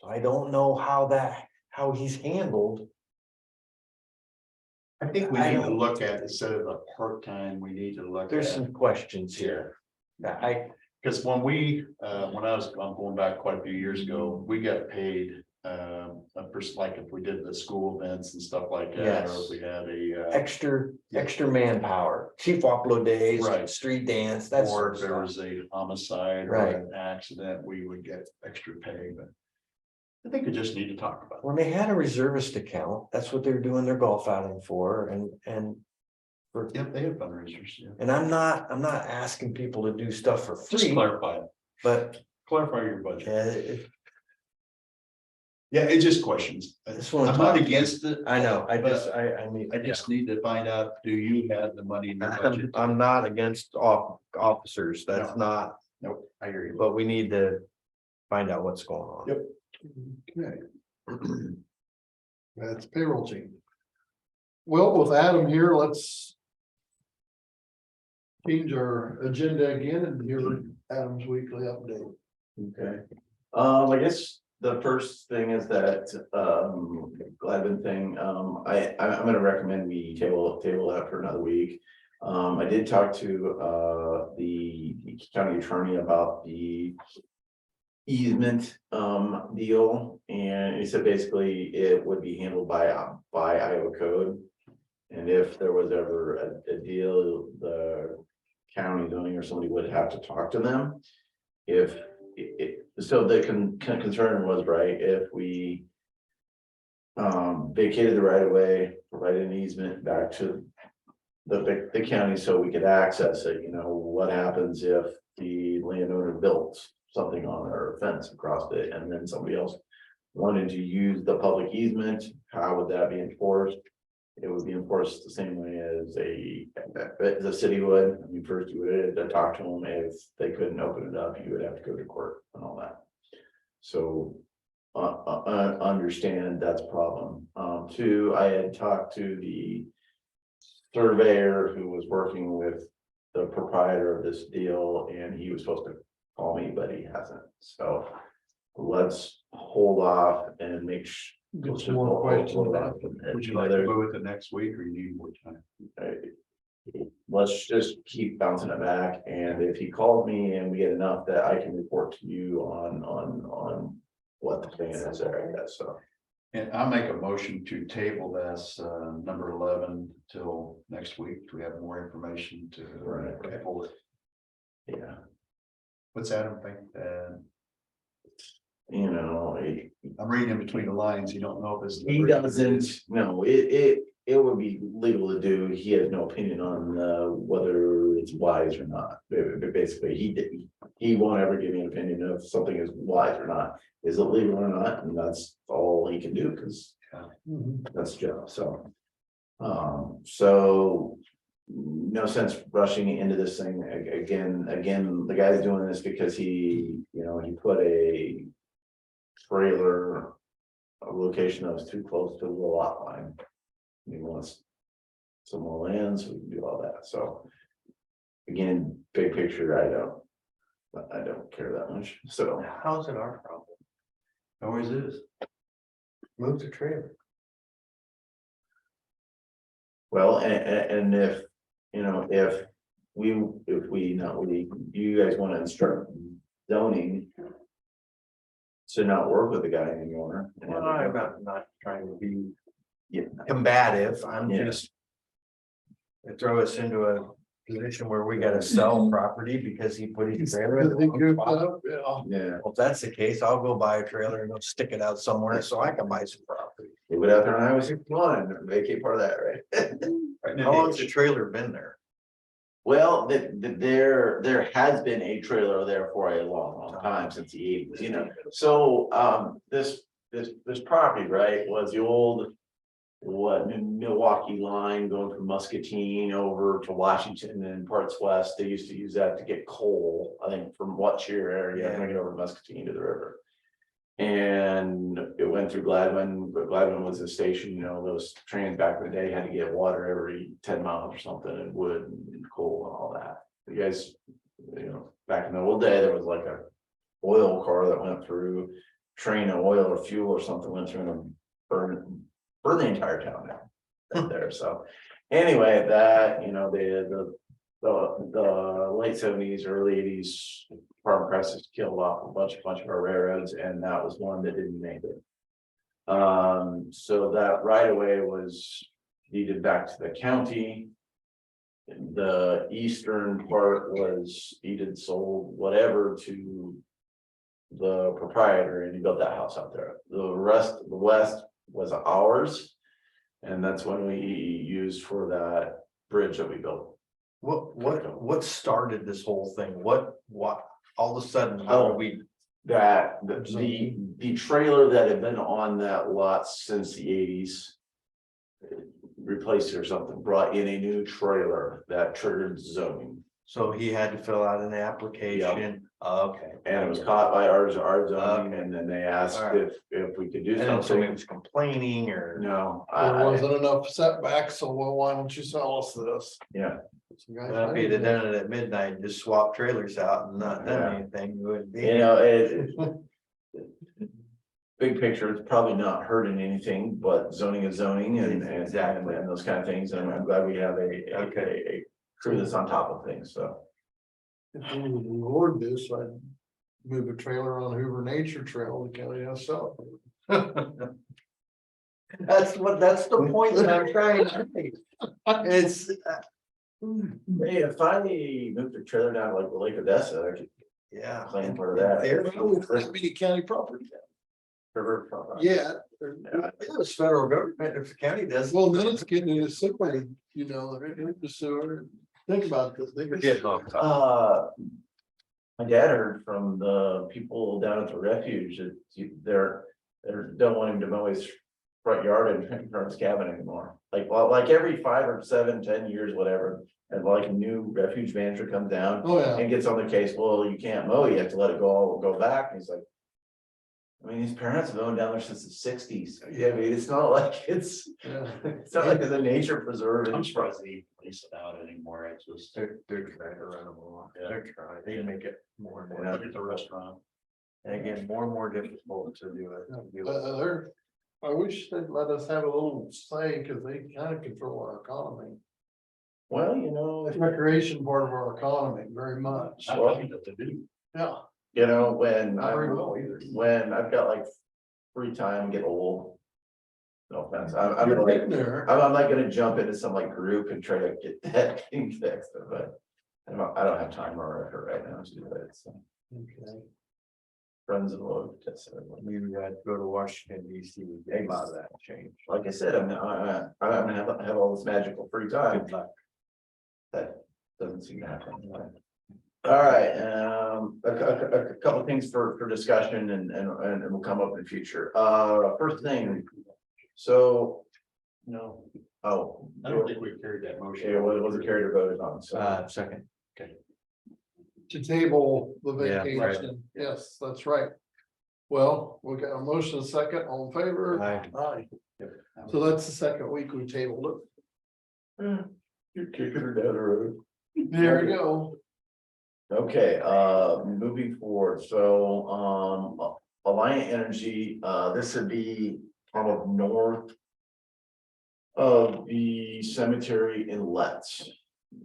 So I don't know how he's handled. I think we I need to don't- look at, instead of a part-time, we need to look There's at. some questions here. Because when I'm going back quite a few years ago, we got paid, like if we did the school events and stuff like that, or Yes. if we had a. Extra manpower, Chief Wapello days, Right. street dance, that's. Or if there was a homicide or Right. an accident, we would get extra pay, but. I think we just need to talk about it. When they had a reservist account, that's what they were doing their golf outing for, and. Yep, they have fundraisers, yeah. And I'm not asking people to do stuff for Just free, clarify it, but clarify your budget. if Yeah, it's just questions. Just wanna I'm not talk- against it. I know, I I just need to find out, do you have the money in your budget? I'm not against officers, that's not Nope, I hear you. but we need to find out what's going on. Yep. Okay. That's payroll change. Well, with Adam here, let's change our agenda again and hear Adam's weekly update. Okay. I guess the first thing is that, Gladwin thing, I'm gonna recommend we table that for another week. I did talk to, the county attorney about the easement, deal, and he said basically it would be handled by Iowa code. And if there was ever a deal, the county zoning or somebody would have to talk to them. If so the concern was, right, if we vacated the right of way, provided an easement back to the county so we could access it, you know, what happens if the landowner built something on our fence across it and then somebody else wanted to use the public easement, how would that be enforced? It would be enforced the same way as the city would. I mean, first you would have to talk to them. If they couldn't open it up, you would have to go to court and all that. So understand that's a problem. Two, I had talked to the surveyor who was working with the proprietor of this deal, and he was supposed to call me, but he hasn't. So let's hold off and make sure. Get some more questions. Would you like to move it the next week or you need more time? Let's just keep bouncing it back, and if he calls me and we get enough that I can report to you on what the plan is there, I guess, so. And I'll make a motion to table this number 11 till next week. We have more information to. Right. Table it. Yeah, What's Adam think? you know, I'm reading in between the lines. You don't know if it's. he doesn't, no, it would be legal to do. He has no opinion on whether it's wise or not. Basically, he won't ever give me an opinion if something is wise or not. Is it legal or not? And that's all he can do, because that's the job, so. So no sense rushing into this thing again, the guy's doing this because he put a trailer, a location that was too close to the lot line. He wants some more land, so we can do all that, so. Again, big picture, I don't care that much, so. How's it our problem? Always is. Move the trailer. Well, and if, if you guys want to instruct zoning. To not work with the guy anymore. Well, I'm not trying to be Yeah, combative, I'm Yeah. just. It throw us into a position where we gotta sell property because he put his trailer in the wrong spot. yeah, Well, if that's the case, I'll go buy a trailer and go stick it out somewhere so I can buy some property. they would have their Iowa 61, vacate part of that, right? How long's the trailer been there? Well, there has been a trailer there for a long time, since the 80s, so, this property, right, was the old. Milwaukee line going from Muscatine over to Washington and parts west, they used to use that to get coal, I think, from Watcher area, bring it over to Muscatine to the river. And it went through Gladwin, but Gladwin was a station, those trains back in the day had to get water every 10 miles or something, and wood and coal and all that. You guys, back in the old day, there was like a oil car that went through, train of oil or fuel or something went through and burned the entire town down there, so. Anyway, that, the late 70s, early 80s, farm crisis killed off a bunch of our railroads, and that was one that didn't make it. So that right away was deeded back to the county. The eastern part was deeded, sold, whatever, to the proprietor, and he built that house out there. The west was ours, and that's when we used for that bridge that we built. What started this whole thing? What, all of a sudden, how do we? That the trailer that had been on that lot since the 80s. Replaced it or something, brought in a new trailer that triggered zoning. So he had to fill out an application, okay. And it was caught by our zoning, and then they asked Alright. if we could do And then somebody something. was complaining or. No, There wasn't enough setbacks, so well, why don't you sell us this? yeah, Some guys Well, if he'd have tried done it at midnight, and just swapped trailers out and not done Yeah. anything, it would be. you know, big picture, it's probably not hurting anything, but zoning is zoning Exactly. and those kind of things, and I'm glad we have a crew that's on top of things, so. If we would reward this, I'd move a trailer on Hoover Nature Trail to County House South. That's the point that I'm trying to make. It's, Hey, if I moved the trailer down like the Lake Odessa, I could yeah. claim part of that. Well, we don't have any county property. River property. Yeah. It's federal government, if the county does. Well, then it's getting into slippery, you know, the sewer. Think about this. My dad heard from the people down at the refuge that they're don't want him to mow his front yard in front of his cabin anymore. Like, well, like every 5 or 7, 10 years, whatever, and like a new refuge manager comes down Oh, yeah. and gets on the case, well, you can't mow, you have to let it go back. And he's like, I mean, his parents have owned down there since the 60s. Yeah, I mean, it's not like it's Yeah. not like it's a nature preserve. I'm surprised they place it out anymore. It's just. They're trying to run them along. Yeah. They're trying, they make it more and more. Yeah. Look at the restaurant. And again, more and more difficult to do it. I wish they'd let us have a little say, because they kind of control our economy. Well, you know, It's recreation part of our economy very much. I think that they do. Yeah. you know, when Not very well either. when I've got like free time, get old. No offense, I'm You're gonna like, getting there. I'm not gonna jump into some like group and try to get that thing fixed, but. I don't have time or effort right now to do that, so Okay. friends of the Lord, that's We had to go to Washington DC, a lot of that change. like I said, I'm gonna have all this magical free time. Good luck. That doesn't seem to happen. All right, a couple of things for discussion and will come up in the future. First thing, so. No, Oh. I don't think we carried that motion. Yeah, well, it wasn't carried or voted on, so. Second. To table the Yeah, right. vacation, yes, that's right. Well, we got a motion, a second, all in favor? Aye. Aye. So that's the second week we tabled You're kicking her down the road. it. There we go. Okay, moving forward, so, Alliant Energy, this would be kind of north. Of the cemetery inlets.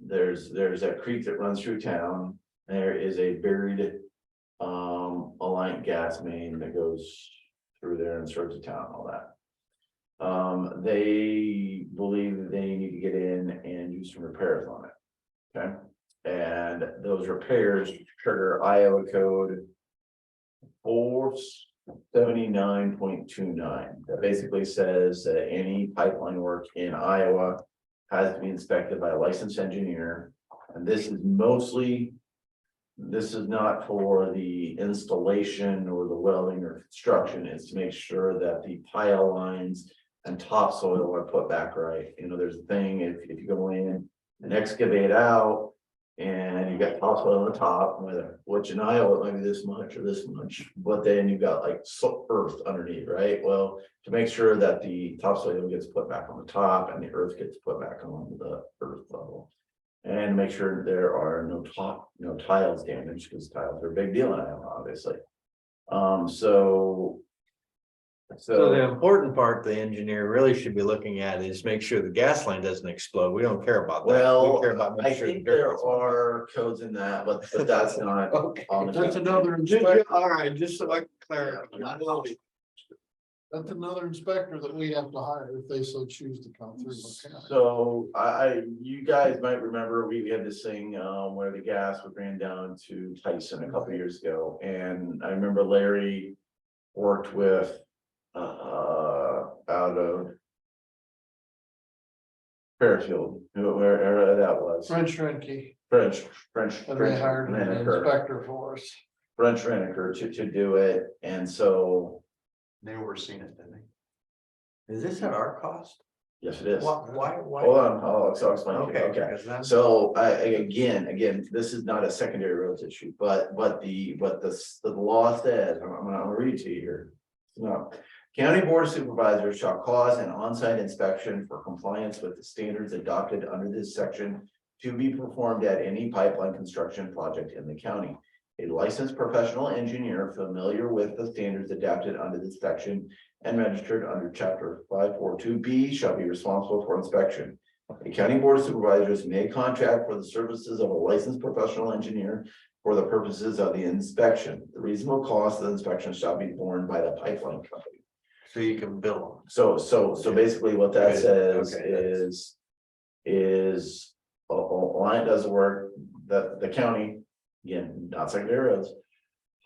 There's a creek that runs through town. There is a buried. Alliant gas main that goes through there and serves the town, all that. They believe that they need to get in and do some repairs on it. Okay, and those repairs trigger Iowa code. 479.29, that basically says that any pipeline work in Iowa. Has to be inspected by a licensed engineer, and this is mostly. This is not for the installation or the welding or construction, it's to make sure that the pile lines. And topsoil are put back right, you know, there's a thing, if you go in and excavate out. And you got topsoil on the top, which in Iowa, it might be this much or this much, but then you've got like earth underneath, right? Well, to make sure that the topsoil gets put back on the top and the earth gets put back on the earth level. And make sure there are no tiles damaged, because tiles are a big deal in Iowa, obviously. So the important part the engineer really should be looking at is make sure the gas line doesn't explode. We don't care about that. We Well, care about I making sure the think dirt there gets- are codes in that, but that's not. Okay, on the that's document. another Ju- inspector. All right, just so I can clarify. That's another inspector that we have to hire if they so choose to come through. Okay. So you guys might remember, we had this thing, where the gas was ran down to Tyson a couple years ago, and I remember Larry worked with, out of Fairfield, wherever that was. French Renke, French. and they hired an Rent-A-Car. inspector for us. French Rent-A-Car to do it, and so. They overseen it, didn't they? Is this at our cost? Yes, it is. Why? Hold on, I'll explain to you. Okay. because that's- So again, this is not a secondary roads issue, but the law says, I'm gonna read to you here. No, county board of supervisors shall cause an on-site inspection for compliance with the standards adopted under this section to be performed at any pipeline construction project in the county. A licensed professional engineer familiar with the standards adapted under this section and registered under chapter 542B shall be responsible for inspection. The county board of supervisors may contract for the services of a licensed professional engineer for the purposes of the inspection. The reasonable cost of the inspection shall be borne by the pipeline company. So you can bill So basically what that Good. says Okay, is line does the work, the county, again, not secondary roads.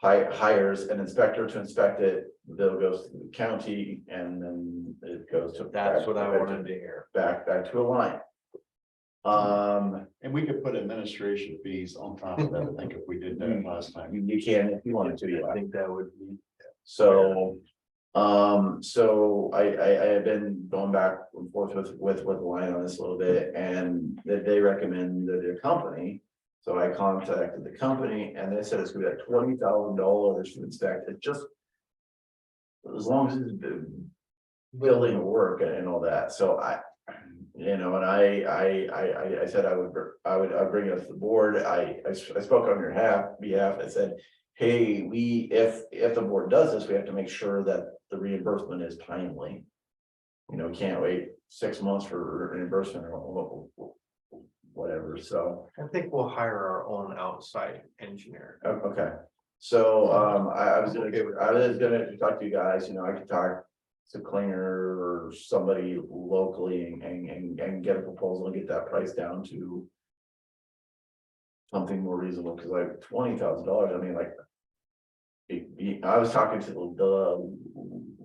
Hires an inspector to inspect it, the bill goes to the county and then it goes to. them. That's what I wanted to hear. Back to a line. And we could put administration fees on top of that, I think, if we did that last time. You can if you wanted to, I yeah. think that would be. So, so I have been going back and forth with the line on this a little bit, and that they recommended a company. So I contacted the company and they said it's gonna be like $20,000 to inspect it, just as long as it's building work and all that. So and I said I would bring it to the board. I spoke on your behalf. I said, hey, if the board does this, we have to make sure that the reimbursement is timely. Can't wait 6 months for reimbursement or whatever, so. I think we'll hire our own outside engineer. Okay, so I was gonna talk to you guys, I could talk to Klinger or somebody locally and get a proposal and get that price down to something more reasonable, because like $20,000, I mean, like. I was talking to the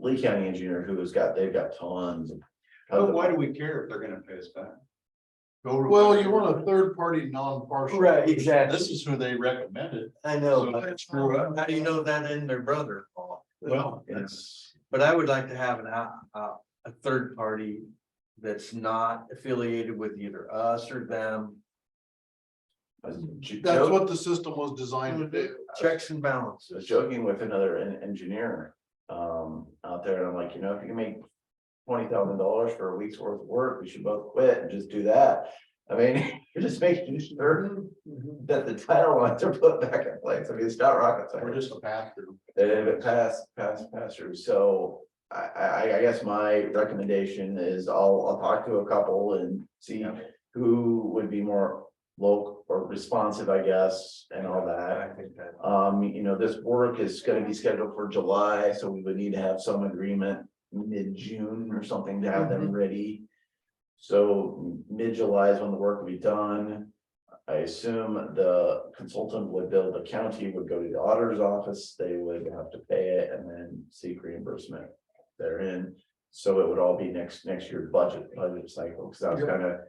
Lee County engineer they've got tons of. But why do we care if they're gonna pay us back? Well, you want a third party non-partial. exactly. This is who they recommended. I know, So but that's true. how do you know that in their brother-in-law? Well, it's, But I would like to have a third party that's not affiliated with either us or them. That's what the system was designed to do. Checks and I balances. was joking with another engineer out there, and I'm like, if you can make $20,000 for a week's worth of work, we should both quit and just do that. I mean, you're just making sure that the title lines are put back in place. I mean, it's not rocket we're science. just a pass through. It pass through. So I guess my recommendation is I'll talk to a couple and see who would be more local or responsive, I guess, and all that. I think that. This work is gonna be scheduled for July, so we would need to have some agreement mid-June or something to have them ready. So mid-July is when the work will be done. I assume the consultant would bill the county, would go to the auditor's office, they would have to pay it and then seek reimbursement therein. So it would all be next year's budget cycle, because that was kind of,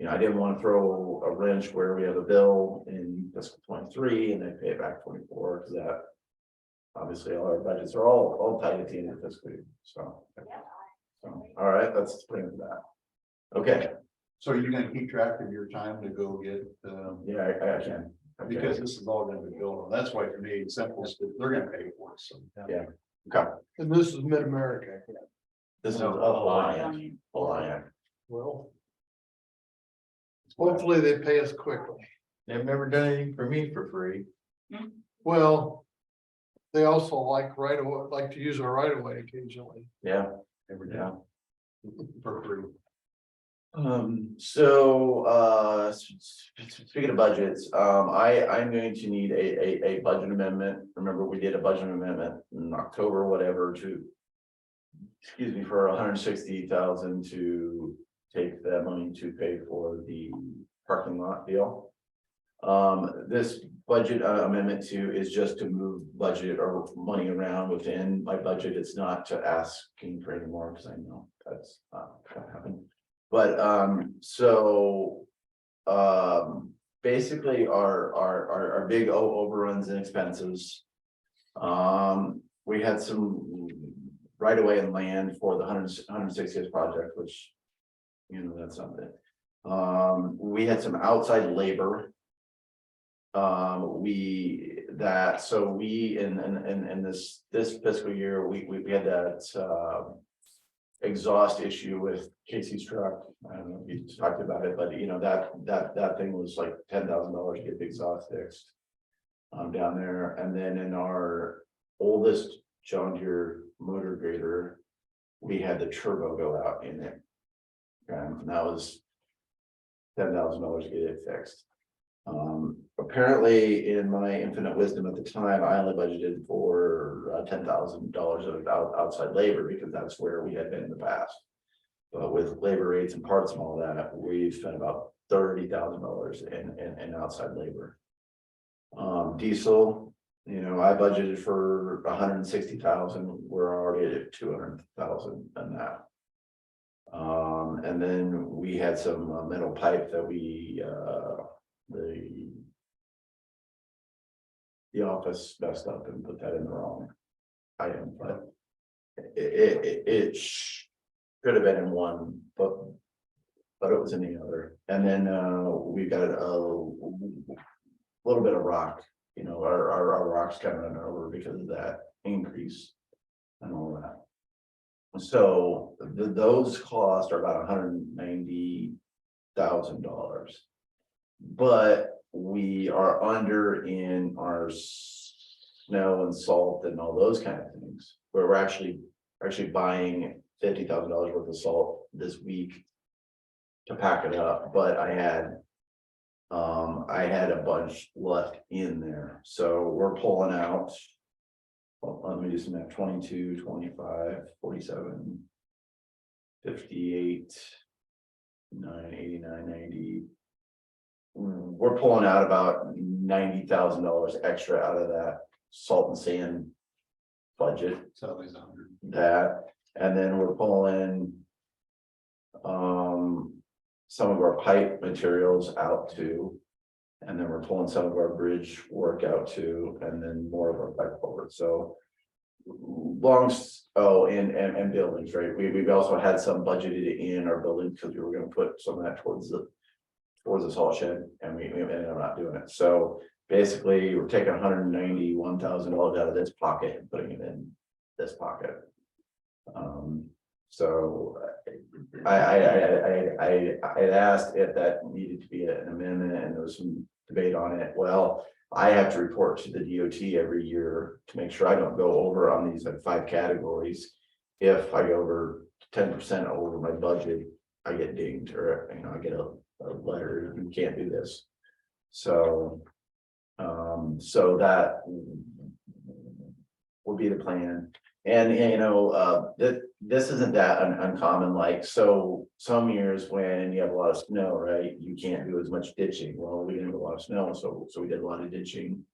I didn't want to throw a wrench where we have a bill in fiscal 23 and then pay it back 24, because that. Obviously, all our budgets are all tied at the end of the fiscal year, so. All right, let's put into that. Okay, So you're gonna keep track of your time to go get, yeah, I can. Okay. because this is all gonna be built on. That's why for me, it's simple, they're gonna pay for it, so. Yeah. Okay, And this is mid-America. this is a lion. Well. Hopefully they pay us quickly. They've never done anything for me for free. Well. They also like to use our right of way occasionally. Yeah, Every day yeah. for free. Speaking of budgets, I'm going to need a budget amendment. Remember, we did a budget amendment in October, whatever, to. Excuse me, for 160,000 to take that money to pay for the parking lot deal. This budget amendment is just to move budget or money around within my budget. It's not to asking for any more, because I know that's not gonna happen. But basically our big overruns and expenses. We had some right away in land for the 160th project, which You know, that's something. We had some outside labor. So we, in this fiscal year, we had that, exhaust issue with Casey's truck. I don't know if you talked about it, but you know, that thing was like $10,000 to get the exhaust fixed. Down there, and then in our oldest John Deere motor grader, we had the turbo go out in it. And that was $10,000 to get it fixed. Apparently, in my infinite wisdom at the time, I only budgeted for $10,000 of outside labor because that's where we had been in the past. But with labor rates and parts and all that, we've spent about $30,000 in outside labor. Diesel, you know, I budgeted for 160,000, we're already at 200,000 on that. And then we had some metal pipe that we, the office messed up and put that in the wrong item, but it should have been in one, but it was in the other. And then we got a little bit of rock, you know, our rocks kind of running over because of that increase and all that. So those costs are about $190,000. But we are under in our snow and salt and all those kind of things, where we're actually buying $50,000 worth of salt this week to pack it up, but I had a bunch left in there, so we're pulling out. Well, let me do some math. 22, 25, 47, 58, 9, 89, 90. We're pulling out about $90,000 extra out of that salt and sand budget. So it's 100. That, and then we're pulling some of our pipe materials out too. And then we're pulling some of our bridge work out too, and then more of our pipe forward. So and buildings, right? We've also had some budgeted in our buildings because we were going to put some of that towards the salt shed, and we ended up not doing it. So basically, we're taking $191,000 out of this pocket and putting it in this pocket. So I asked if that needed to be an amendment, and there was some debate on it. Well, I have to report to the DOT every year to make sure I don't go over on these like 5 categories. If I go over 10% over my budget, I get dinged, or you know, I get a letter, you can't do this. So so that would be the plan. And you know, this isn't that uncommon. Like, so some years when you have a lot of snow, right, you can't do as much ditching. Well, we didn't have a lot of snow, so we did a lot of ditching.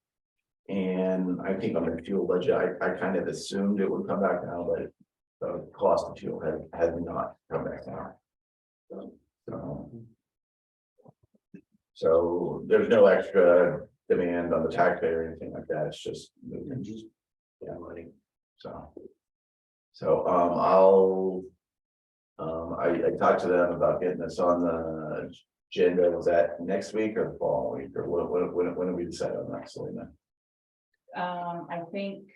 And I think on the fuel budget, I kind of assumed it would come back now, but the cost of fuel had not come back now. So there's no extra demand on the taxpayer or anything like that. It's just moving, money. So I talked to them about getting this on the agenda. Was that next week or the following week, or when did we decide on that, Selena? I think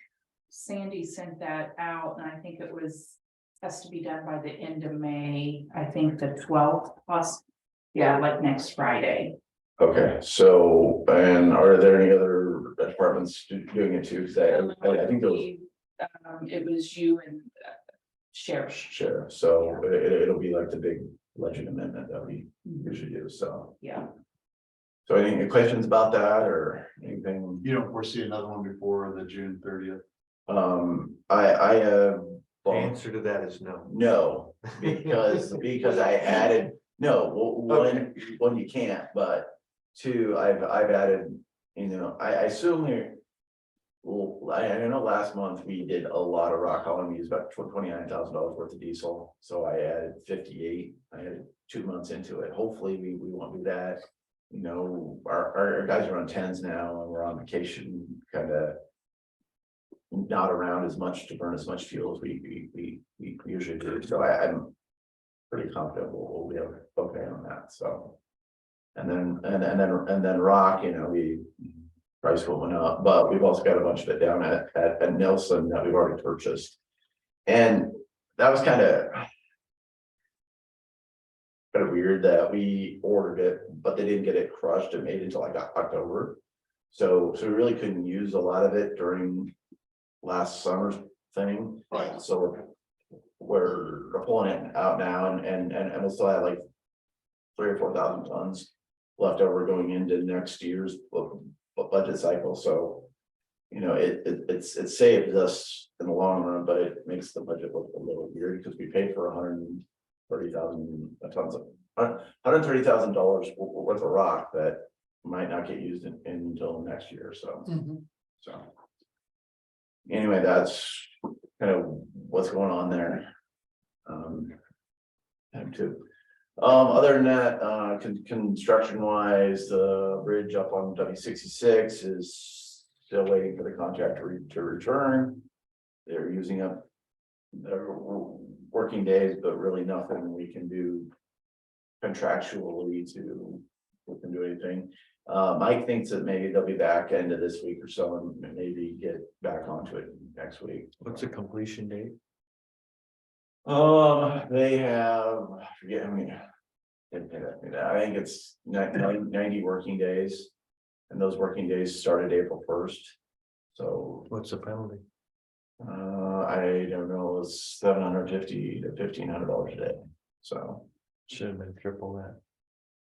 Sandy sent that out, and I think it has to be done by the end of May. I think the 12th plus, like next Friday. Okay, so, and are there any other departments doing it too? Because I think there was. It was you and Sheriff. Sure, so it'll be like the big legend amendment that we usually do, so. Yeah. So any questions about that or anything? You don't foresee another one before the June 30th? I The answer to that is no. no, because I added, no, one you can't, but 2, I've added, you know, I assume here. Well, I know last month we did a lot of rock hauling. We used about $29,000 worth of diesel. So I added 58. I added 2 months into it. Hopefully we won't do that. You know, our guys are on 10s now, and we're on vacation, kind of not around as much to burn as much fuel as we usually do. So pretty confident we'll be okay on that, so. And then rock, you know, price went up, but we've also got a bunch of it down at Nelson that we've already purchased. And that was kind of weird that we ordered it, but they didn't get it crushed and made until like October. So we really couldn't use a lot of it during last summer's thing. Right. So we're pulling it out now and we'll still have like 3,000 or 4,000 tons left over going into next year's budget cycle. So, you know, it saves us in the long run, but it makes the budget look a little weird because we paid for 130,000 tons of $130,000 worth of rock that might not get used until next year. So, so anyway, that's kind of what's going on there. Other than that, construction wise, the bridge up on W66 is still waiting for the contractor to return. They're using up their working days, but really nothing we can do contractually to do anything. Mike thinks that maybe they'll be back end of this week or so and maybe get back onto it next week. What's the completion date? They have, I forget, I mean, I think it's 90 working days. And those working days started April 1st. So What's the penalty? I don't know, it's $750 to $1,500 a day. So Should have been triple that.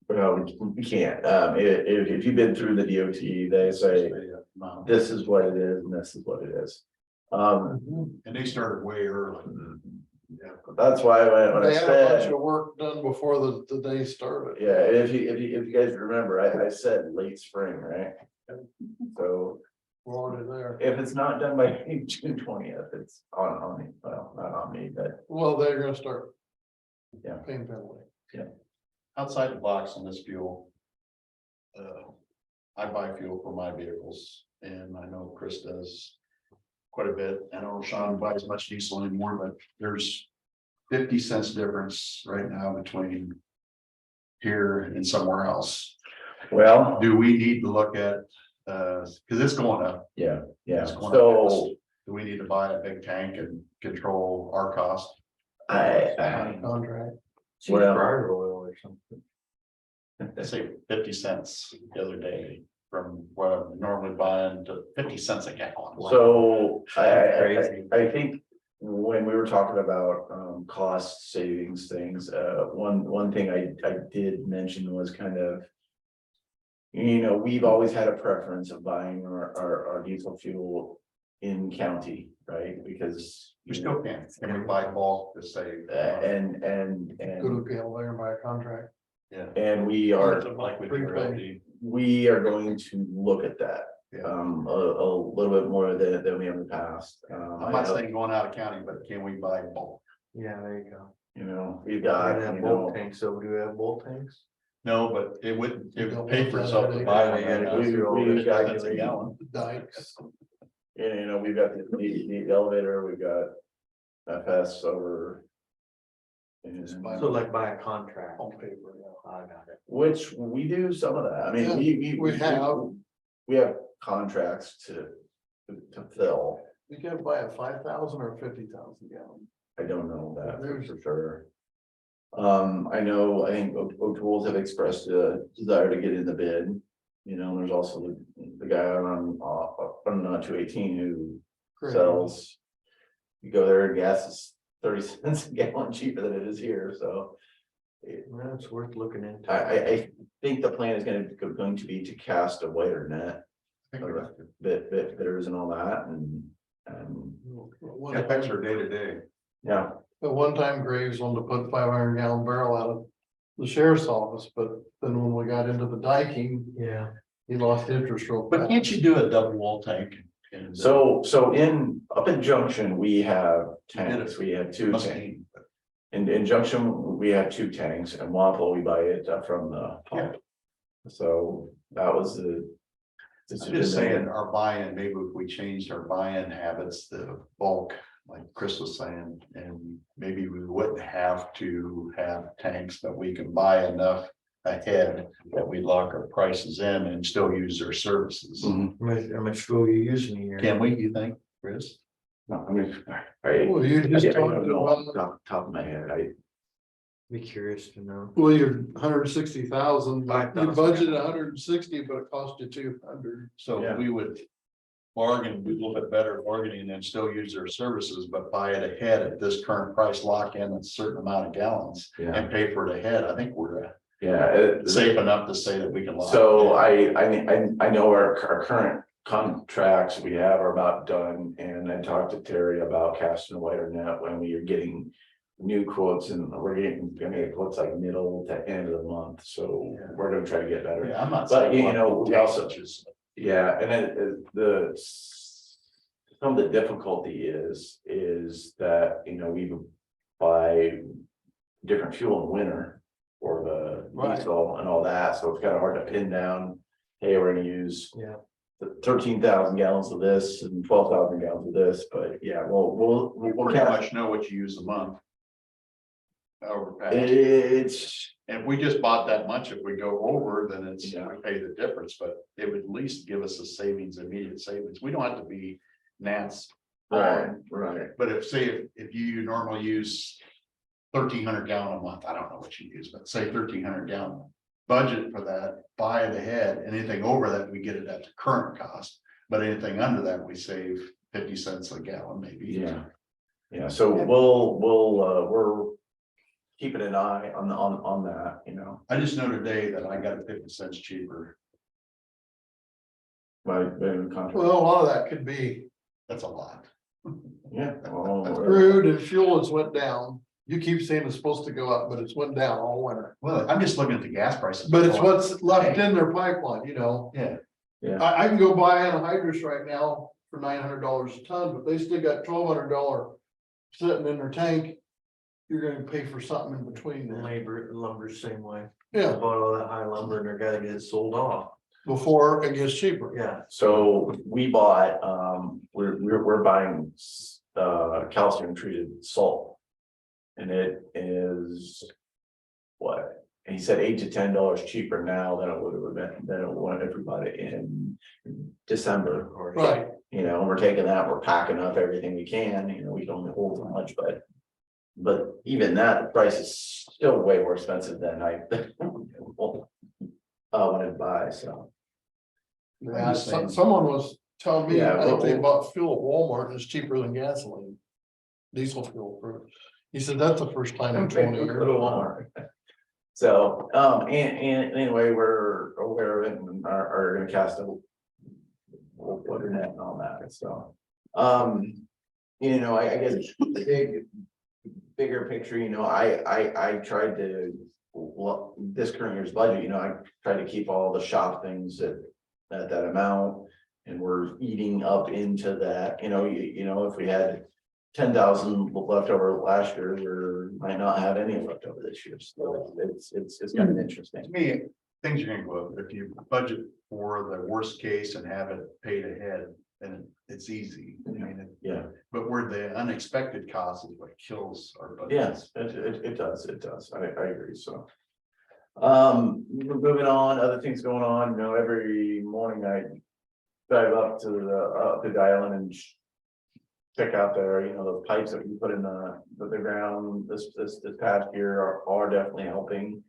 well, we can't. If you've been through the DOT, they say this is what it is and this is what it is. And they started way early. Yeah. That's why when I They had a bunch said, of work done before the day started. yeah, if you guys remember, I said late spring, right? So We're already there. if it's not done by June 20th, it's on me. Well, not on me, but Well, they're gonna start. Yeah. Paying penalty. Outside the box on this fuel. I buy fuel for my vehicles and I know Chris does quite a bit. I don't know Sean buys much diesel anymore, but there's 50 cents difference right now between here and somewhere else. well, Do we need to look at, because it's going up. yeah. It's going up So fast. Do we need to buy a big tank and control our cost? Contract. Well- Fryer oil or something. They say 50 cents the other day from what I'm normally buying to 50 cents a gallon. So Crazy. I think when we were talking about cost savings things, one thing I did mention was kind of. You know, we've always had a preference of buying our diesel fuel in county, right? Because. You still can't, and we buy bulk to save. And Go to PL there and buy a contract. Yeah. and we are, Like we do LD. we are going to look at that. Yeah. A little bit more than we have in the past. I'm I not know, saying going out of county, but can we buy bulk? Yeah, there you go. you know, we've We got, have you bulk know, tanks, so do we have bulk tanks? No, but it would don't pay want for that itself to headache. buy Yeah, one. you right gotta now. go through all we this. got, That's a gallon. Dikes. you know, we've got the elevator, we've got FS over. and- So like buy a contract. On paper, yeah. I got it. Which we do some of that. I mean, We have. we have contracts to fill. You can buy a 5,000 or 50,000 gallon. I don't know that There's- for sure. I know, I think O'Toole's have expressed a desire to get in the bid. You know, there's also the guy on 218 who Great. sells. You go there and gas is 30 cents a gallon cheaper than it is here, so. Well, it's worth looking into. I think the plan is going to be to cast a wider net, I think we have to. bidders and all that, and. One Yeah, time- picture day to day. Yeah, At one time Graves wanted to put 500 gallon barrel out of the sheriff's office, but then when we got into the diking, Yeah. he lost interest real But fast. can't you do a double wall tank? And, so up in Junction, we have tanks, we have two must tanks. be- In Junction, we have two tanks, and Wampel, we buy it from the pump. So that was the. I'm just saying our buy-in, maybe if we changed our buy-in habits, the bulk like Chris was saying, and maybe we wouldn't have to have tanks, but we can buy enough ahead that we lock our prices in and still use their services. How much fuel you using a year? Can we, you think, Chris? No, I mean, I. Well, you I just don't talked know off about, the top of my head, Be curious to know. well, you're 160,000, you 5,000. budgeted 160, but it cost you 200. So Yeah. we would bargain, we a little bit better bargaining and still use their services, but buy it ahead at this current price, lock in a certain amount of gallons yeah, and pay for it ahead. I think we're yeah. safe enough to say that we can lock. So it in. I know our current contracts we have are about done, and I talked to Terry about casting a wider net when we are getting. New quotes, and we're gonna get quotes like middle to end of the month, so Yeah. we're gonna try to get better. Yeah, I'm not. But, saying you know, we also- just. Yeah, and then some of the difficulty is that, you know, we buy different fuel in winter for the Right. diesel and all that, so it's kind of hard to pin down. Hey, we're gonna use Yeah. 13,000 gallons of this and 12,000 gallons of this, but yeah, we'll Pretty much know what you use a month. Overpass. It's, And if we just bought that much, if we go over, then it's, Yeah. we pay the difference, but it would at least give us a savings, immediate savings. We don't have to be Nats. right, right. But if you normally use 1,300 gallon a month, I don't know what you use, but say 1,300 gallon. Budget for that, buy it ahead, anything over that, we get it at the current cost, but anything under that, we save 50 cents a gallon, maybe. Yeah. Yeah, so we're keeping an eye on that, you know, I just know today that I got it 50 cents cheaper. by contract. Well, a lot of that could be That's a lot. Yeah. well, crude and fuel has went down. You keep saying it's supposed to go up, but it's went down all winter. Well, I'm just looking at the gas prices. But it's what's left in their pipeline, you know? Yeah, I can go buy anhydrous right now for $900 a ton, but they still got $1,200 sitting in their tank. You're gonna pay for something in between there. Lumber same way. Yeah, Bought all that high lumber and they're gotta get it sold off. before it gets cheaper. Yeah. So we bought, we're buying, calcium treated salt. And it is, what, he said $8 to $10 cheaper now than it would have been, than it would if we bought it in December. Or Right. you know, and we're taking that, we're packing up everything we can, you know, we can only hold so much, but even that, the price is still way more expensive than I wanted to buy, so. Yeah, someone was telling me, Yeah, I think they well- bought fuel at Walmart and it's cheaper than gasoline. Diesel fuel for, he said that's the first time in 20 years. So, and anyway, we're aware of it and are gonna cast a water net and all that, so. You know, I guess the bigger picture, you know, I tried to, well, this current year's budget, you know, I tried to keep all the shop things at that amount. And we're eating up into that, you know, if we had 10,000 left over last year, we might not have any left over this year, so it's kind of interesting. to me, things are gonna go up. If you budget for the worst case and have it paid ahead, then it's easy. I mean, Yeah, but where the unexpected cost is what kills our budget. yes, it does, I agree, so. Moving on, other things going on, you know, every morning I drive up to the island and check out there, you know, those pipes that we put in the ground this past year are definitely helping.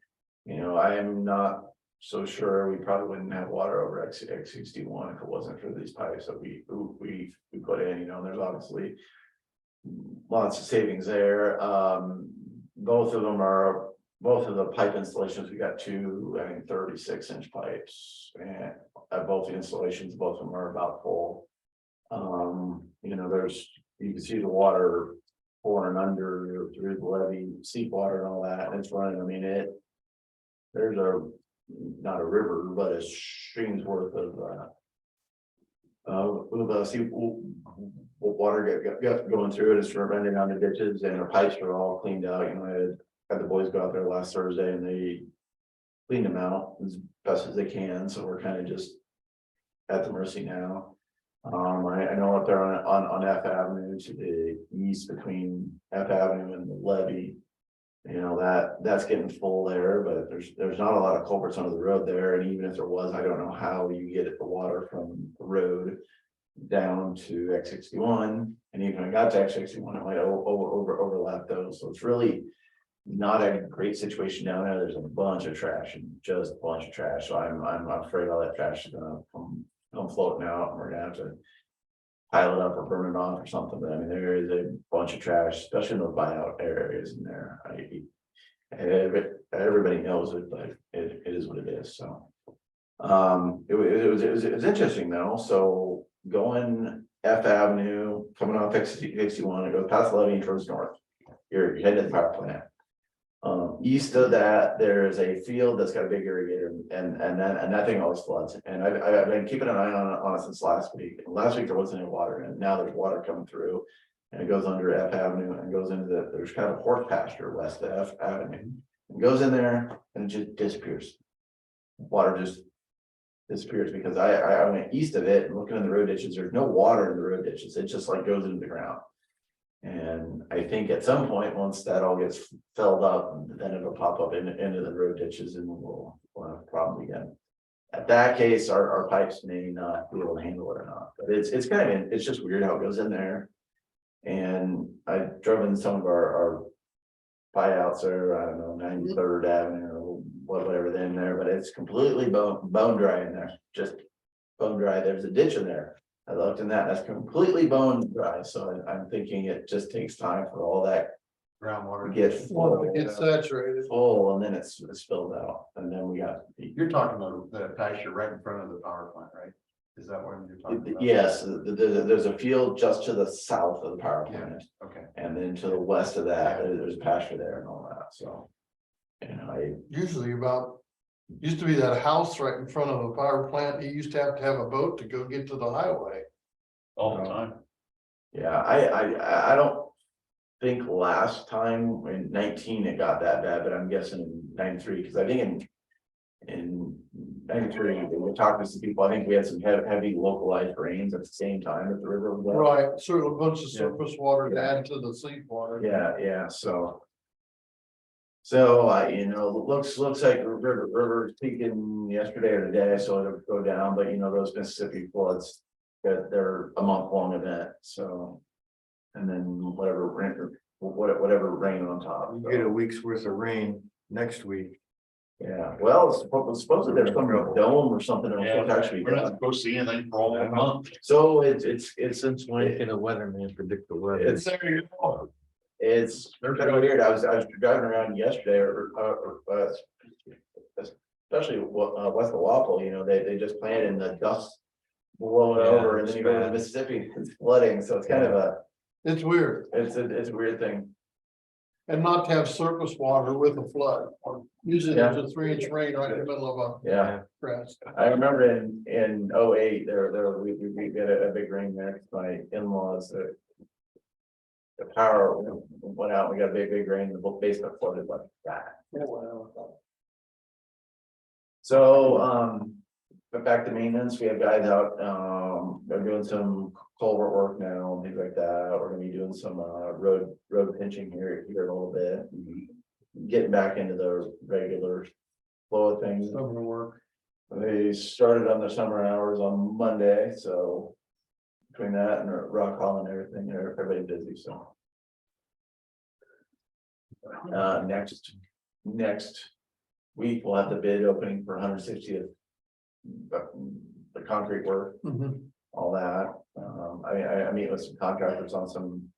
You know, I am not so sure we probably wouldn't have water over X61 if it wasn't for these pipes that we put in, you know, and there's obviously lots of savings there. Both of the pipe installations, we got two, I think 36-inch pipes, and both the installations, both of them are about full. You know, you can see the water pouring under through the levee, seep water and all that, and it's running, I mean, there's not a river, but a stream's worth of seep water going through it, it's running down the ditches, and the pipes are all cleaned out, you know, I had the boys go out there last Thursday and they cleaned them out as best as they can, so we're kind of just at the mercy now. I know up there on F Avenue to the east between F Avenue and the levee. You know, that's getting full there, but there's not a lot of culverts under the road there, and even if there was, I don't know how you get the water from the road. Down to X61, and even when I got to X61, it might overlap those, so it's really. Not a great situation down there, there's a bunch of trash and just a bunch of trash, so I'm afraid all that trash is gonna come floating out, and we're gonna have to. Pile it up or burn it off or something, but I mean, there is a bunch of trash, especially in those buyout areas in there. Everybody knows it, but it is what it is, so. It was interesting though, so going F Avenue, coming off X61, it goes past Levy and towards north. You're heading to the power plant. East of that, there's a field that's got a big irrigator, and that thing always floods. And I've been keeping an eye on it since last week. Last week there wasn't any water, and now there's water coming through. And it goes under F Avenue and goes into there's kind of a horse pasture west of F Avenue. It goes in there and it just disappears. Water just disappears because I went east of it and looking in the road ditches, there's no water in the road ditches. It just like goes into the ground. And I think at some point, once that all gets filled up, then it'll pop up into the road ditches and we'll have a problem again. At that case, our pipes may not be able to handle it or not, but it's kind of, it's just weird how it goes in there. And I drove in some of our buyouts there, I don't know, 93rd Avenue or whatever in there, but it's completely bone dry in there, just bone dry. There's a ditch in there. I looked in that's completely bone dry, so I'm thinking it just takes time for all that Groundwater. to get full, It gets saturated. full, and then it's spilled out, and then we got. You're talking about the pasture right in front of the power plant, right? Is that what you're talking about? Yes, there's a field just to the south of the power plant, Okay. and then to the west of that, there's pasture there and all that, so. And Usually used to be that house right in front of a power plant, you used to have a boat to go get to the highway. All the time. yeah, I don't think last time in 19 it got that bad, but I'm guessing in 93, because I think in 93, when we talked to some people, I think we had some heavy localized rains at the same time that the river was. Right, sort of a bunch of surface water to add to the seep water. Yeah, so looks like the river peaking yesterday or today, so it'll go down, but those Mississippi floods, they're a month-long event, so. And then whatever rain on top. You get a week's worth of rain next week. Yeah, well, supposedly there's some dome or something that was supposed to actually. We're not supposed to see anything for all that month. So it's since Why can a weatherman predict the weather? it's kind of weird. I was driving around yesterday especially west of Waupel, they just planted and the dust blowing over, and then you go to Mississippi, it's flooding, so it's kind of It's weird, it's a weird thing. and not to have surface water with a flood, or usually there's a 3-inch rain right in the middle of Yeah, a grass. I remember in 08, we got a big rain there, 'cause my in-laws, the power went out, we got a big rain, the basement flooded like that. So, but back to maintenance, we have guys out, they're doing some culvert work now, and things like that. We're gonna be doing some road pinching here a little bit. Getting back into the regular flow of things. Summer work. They started on their summer hours on Monday, so between that and rock hall and everything, everybody's busy, so. Next week, we'll have the bid opening for 160th. The concrete work, all that. I meet with some contractors on some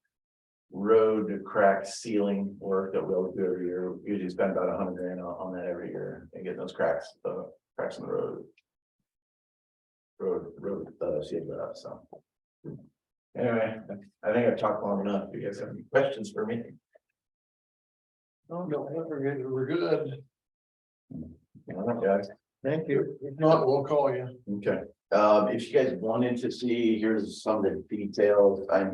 road crack sealing work that we'll do every year. We usually spend about $100,000 on that every year and get those cracks in the road sealed up, so. Anyway, I think I've talked long enough. You guys have any questions for me? Oh, no, we're good. All right, guys. Thank you. If not, we'll call you. Okay, if you guys wanted to see, here's some of the details. I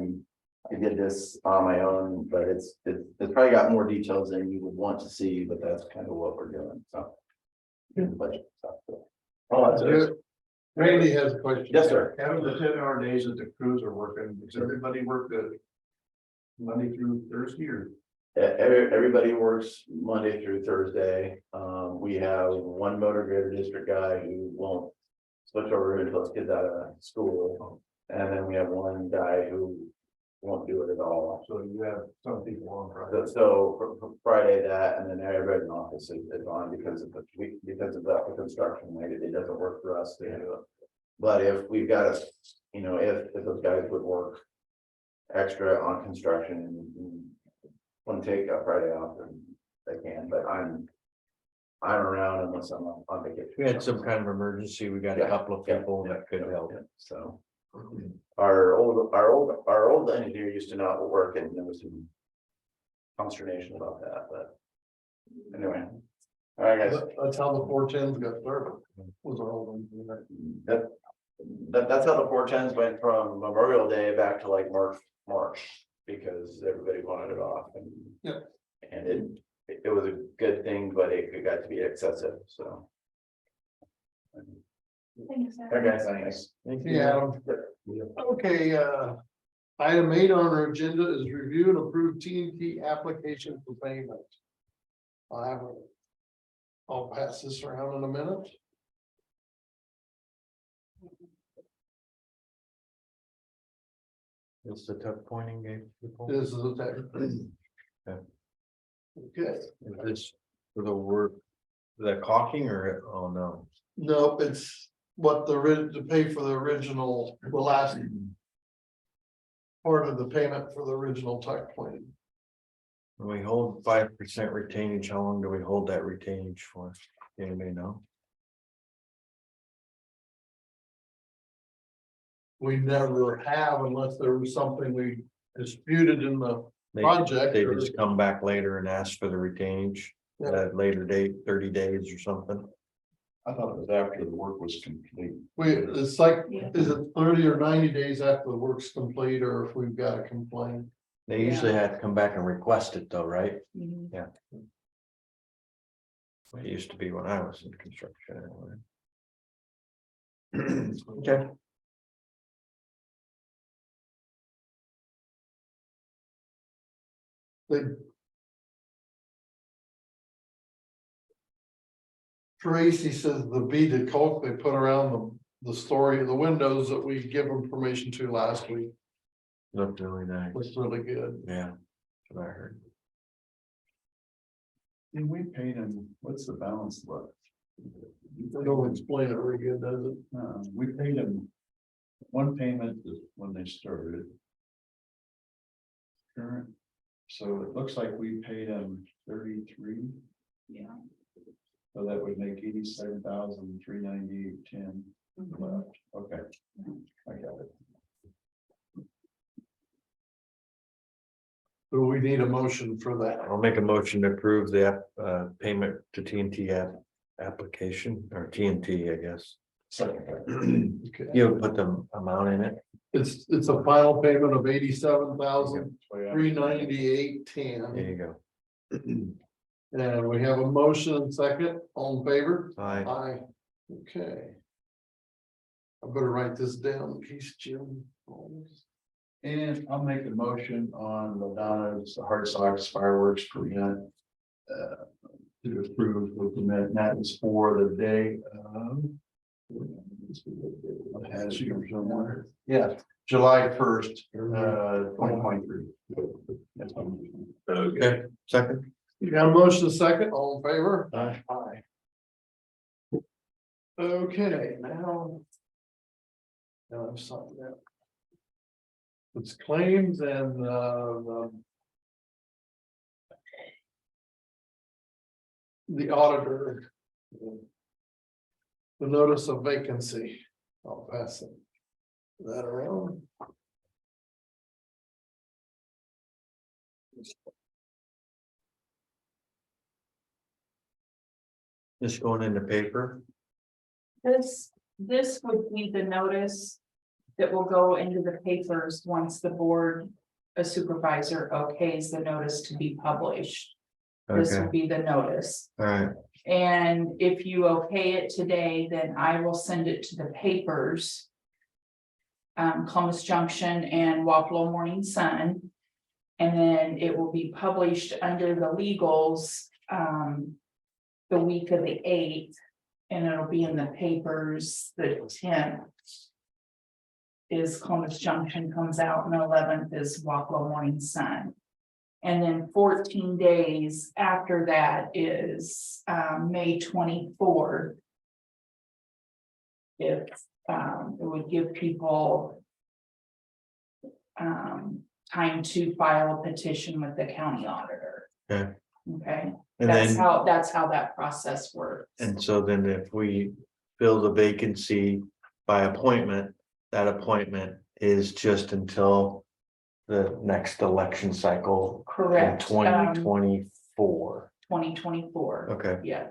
did this on my own, but it's probably got more details than you would want to see, but that's kind of what we're doing, so. Here's the budget stuff. Oh, that's it. Randy has a question. Yes, sir. Having the 10-hour days that the crews are working, does everybody work the Monday through Thursday or? Everybody works Monday through Thursday. We have one motor grader district guy who won't switch over until his kids out of school. And then we have one guy who won't do it at all. So you have some people on Friday. So for Friday that, and then everybody in the office is on because of the construction, like, it doesn't work for us to do it. But if we've got a, you know, if those guys would work extra on construction and want to take a Friday off, then they can, but I'm around unless I'm on vacation. We had some kind of emergency. We got a couple of people that could help. So. Our old engineer used to not work, and there was some consternation about that, but anyway. All right, guys, That's how the 410s got started. Was our old one. that's how the 410s went from Memorial Day back to like March, because everybody wanted it off, and Yeah. and it was a good thing, but it got to be excessive, so. Thanks, Sarah. Okay, guys, thanks. Yeah. Okay, item 8 on our agenda is review and approve TNT application for payment. I'll pass this around in a minute. It's the tuck pointing game. people. This is a tech. Okay. Okay, Is this for the work, the caulking or, oh no? no, it's what to pay for the original, the last part of the payment for the original tuck point. When we hold 5% retainage, how long do we hold that retainage for? Anybody know? We never have unless there was something we disputed in the They- project. They or- just come back later and ask for the retainage at a later date, 30 days or something. I thought it was after the work was complete. It's like, Yeah. is it 30 or 90 days after the work's complete, or if we've got a complaint? They usually have to come back and request it though, right? Mhm. It used to be when I was in construction anyway. Okay. They. Tracy says the beaded caulk they put around the story of the windows that we give them permission to last week Looked really nice. was really good. Yeah. That's what I heard. And we paid him, what's the balance left? They don't explain it very good, does it? We paid him one payment when they started. Current, so it looks like we paid him 33, Yeah. so that would make 87,398.10 left. Okay, I got it. So we need a motion for that. I'll make a motion to approve the payment to TNT application or TNT, I guess. Second. Okay. You put the amount in it. It's a final payment of 87,398.10. There you go. And we have a motion and second, all in favor? Aye. Aye. Okay. I better write this down in case Jim. And I'll make a motion on Ladonna's Hard Sox fireworks permit. To approve the permit, and that is for the day of. I had it here somewhere. Yeah, July 1st, 2023. Okay, second. You got a motion and second, all in favor? Aye. Aye. Okay, now. Now I'm something that. It's claims and the auditor. The notice of vacancy. I'll pass it. That around. Just going in the paper. This would be the notice that will go into the papers once the board, a supervisor okays the notice to be published. This Okay, will be the notice. all right. And if you okay it today, then I will send it to the papers. Columbus Junction and Wapello Morning Sun. And then it will be published under the legals, the week of the 8th, and it'll be in the papers, the 10th. Is Columbus Junction comes out, and the 11th is Wapello Morning Sun. And then 14 days after that is May 24th. If it would give people time to file a petition with the county auditor. Okay. Okay, And that's then, how that process works. and so then if we fill the vacancy by appointment, that appointment is just until the next election cycle. Correct. 2024. 2024. Okay, Yeah.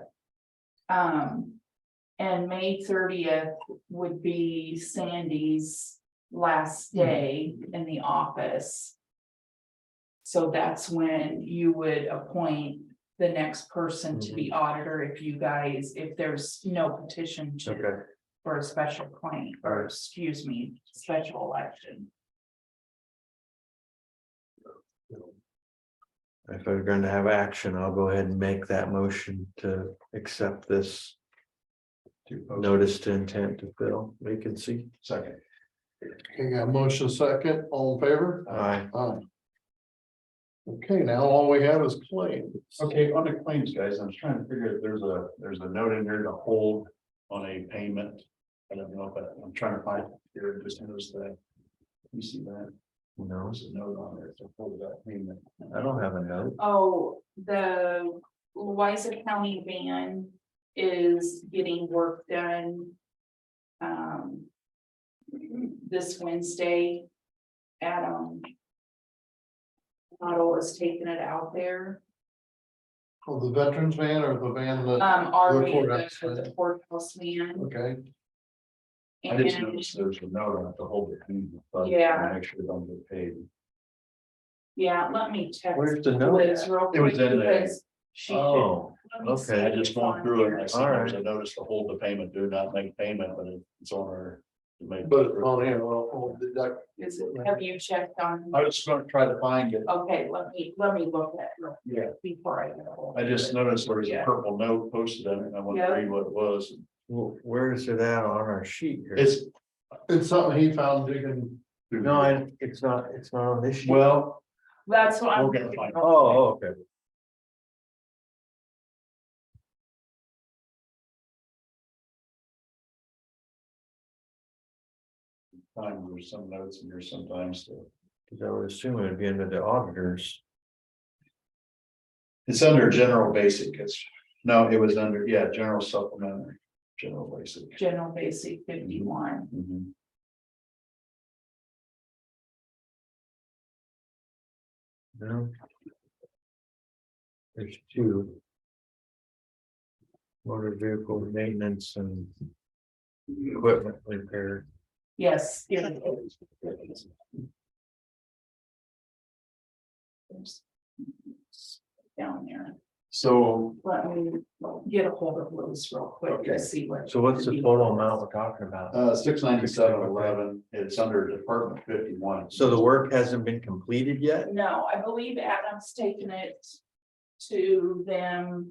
And May 30th would be Sandy's last day in the office. So that's when you would appoint the next person to be auditor if there's no petition to, okay. for a special claim, or excuse me, special election. If we're going to have action, I'll go ahead and make that motion to accept this notice to intent to fill vacancy. Second. Okay, got a motion second, all in favor? Aye. Aye. Okay, now all we have is claims. Okay, on the claims, guys, I'm trying to figure if there's a note in there to hold on a payment. I don't know, but I'm trying to find it here, just notice that. You see that? No, There's a note on there to hold that payment. I don't have a note. Oh, the Louisa County van is getting work done. This Wednesday. Adam. Otto is taking it out there. Oh, the veterans van or the van that, Our The courthouse van. the courthouse van. okay, I just And, noticed there's a note on it to hold it. But Yeah. Make sure it don't get paid. yeah, let me text Where's the note Liz at? real It was quick in there. because she. Oh, let me see okay, I if just it's going on through it, here. and I see there's a notice to hold the payment, do not make payment, but it's on our. to make- but on here, well, deduct. Is it, have you checked on? I was just gonna try to find it. Okay, let me look at it real quick Yeah. before I go. I just noticed there was a Yeah. purple note posted on it, and I wanted to Yeah. read what it was. where is it at on our sheet here? It's something he found digging. No, it's not on this sheet. Well, That's what I'm. we're gonna find. Oh, okay. There's some notes in here sometimes. So. Because I would assume it'd be under the auditors. It's under general basic, no, it was under, general supplementary, general basic. General basic 51. Mhm. No. There's two. Motor vehicle maintenance and equipment repair. Yes. Yeah. Down there. So, Let me get a hold of Liz real quick Okay. to see what. So what's the total amount we're talking about? 697.11, it's under Department 51. So the work hasn't been completed yet? No, I believe Adam's taking it to them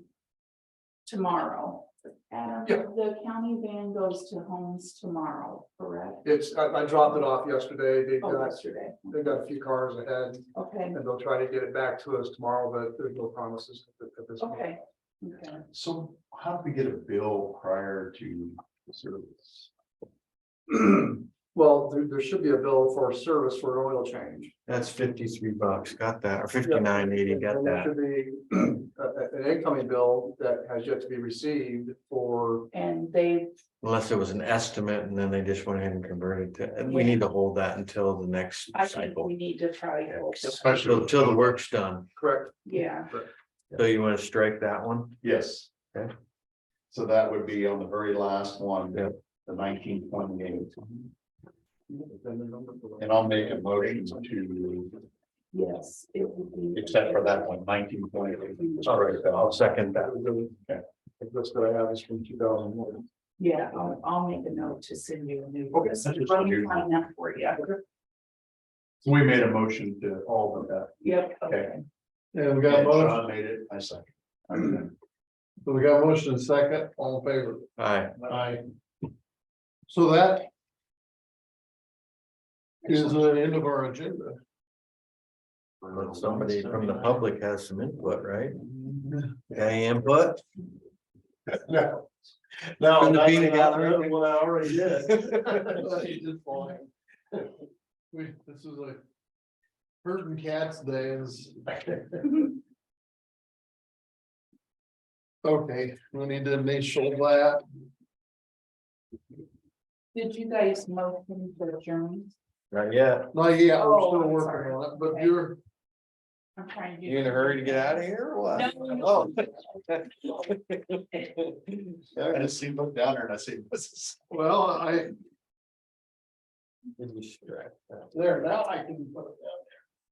tomorrow. Adam, Yeah. the county van goes to homes tomorrow, correct? I dropped it off yesterday, Oh, yesterday. they've got a few cars ahead, Okay, and they'll try to get it back to us tomorrow, but there's no promises at this point. okay, okay. So how do we get a bill prior to service? Well, there should be a bill for service for an oil change. That's $53, got that, or $59.80, got And there that. should be an incoming bill that has yet to be received for, And they, Unless it was an estimate and then they just went ahead and converted to, and we need to hold that until the next I think cycle. we need to try. Especially. Until the work's done. correct? Yeah, So you want to strike that one? Yes. Okay. So that would be on the very last one. Yep. The 1928. And I'll make a motion to, yes. It would be. except for that one, 1928. All right, I'll second that. Okay. That's what I have is from 2001. Yeah, I'll make a note to send you a new. Okay, list. that's just Let me you. find that for you. So we made a motion to all of that. Yep, Okay. okay. And we got a motion, Sean made it, I second. Okay. so we got a motion and second, all in favor? Aye. Aye. So that is the end of our agenda. But somebody from the public has some input, right? Any input? No. From the not- peanut not gallery? really what I already did. He did fine. This is a herding cats days. Okay, we need to initial that. Did you guys motion to adjourn? Not yet. Not yet, we're Oh, still I'm working sorry. on it, but Okay. you're, I'm trying to. You in a hurry to get out of here or what? No. Oh. I just see, look down there and I see, what's this? well, I, Did you scratch that? there, now I can put it down.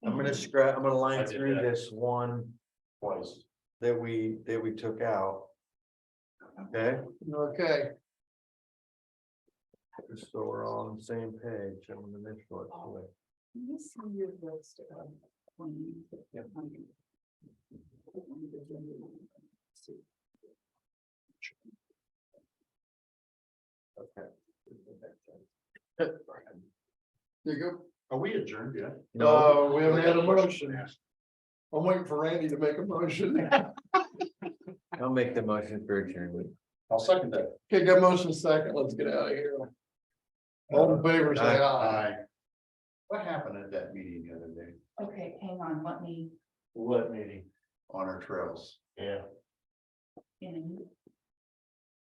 I'm gonna I line did through that. this one Twice. that we took out. Okay, Okay, just so we're all on the same page, I'm gonna make sure it's the way. Let me see your list of claims. Okay. there you go. Are we adjourned yet? No, we haven't had a motion. I'm waiting for Randy to make a motion. I'll make the motion for adjournment. I'll second that. Okay, got motion second, let's get out of here. All in favor, say aye. What happened at that meeting the other day Okay, hang on, let me, What meeting? On our trails. Yeah. in,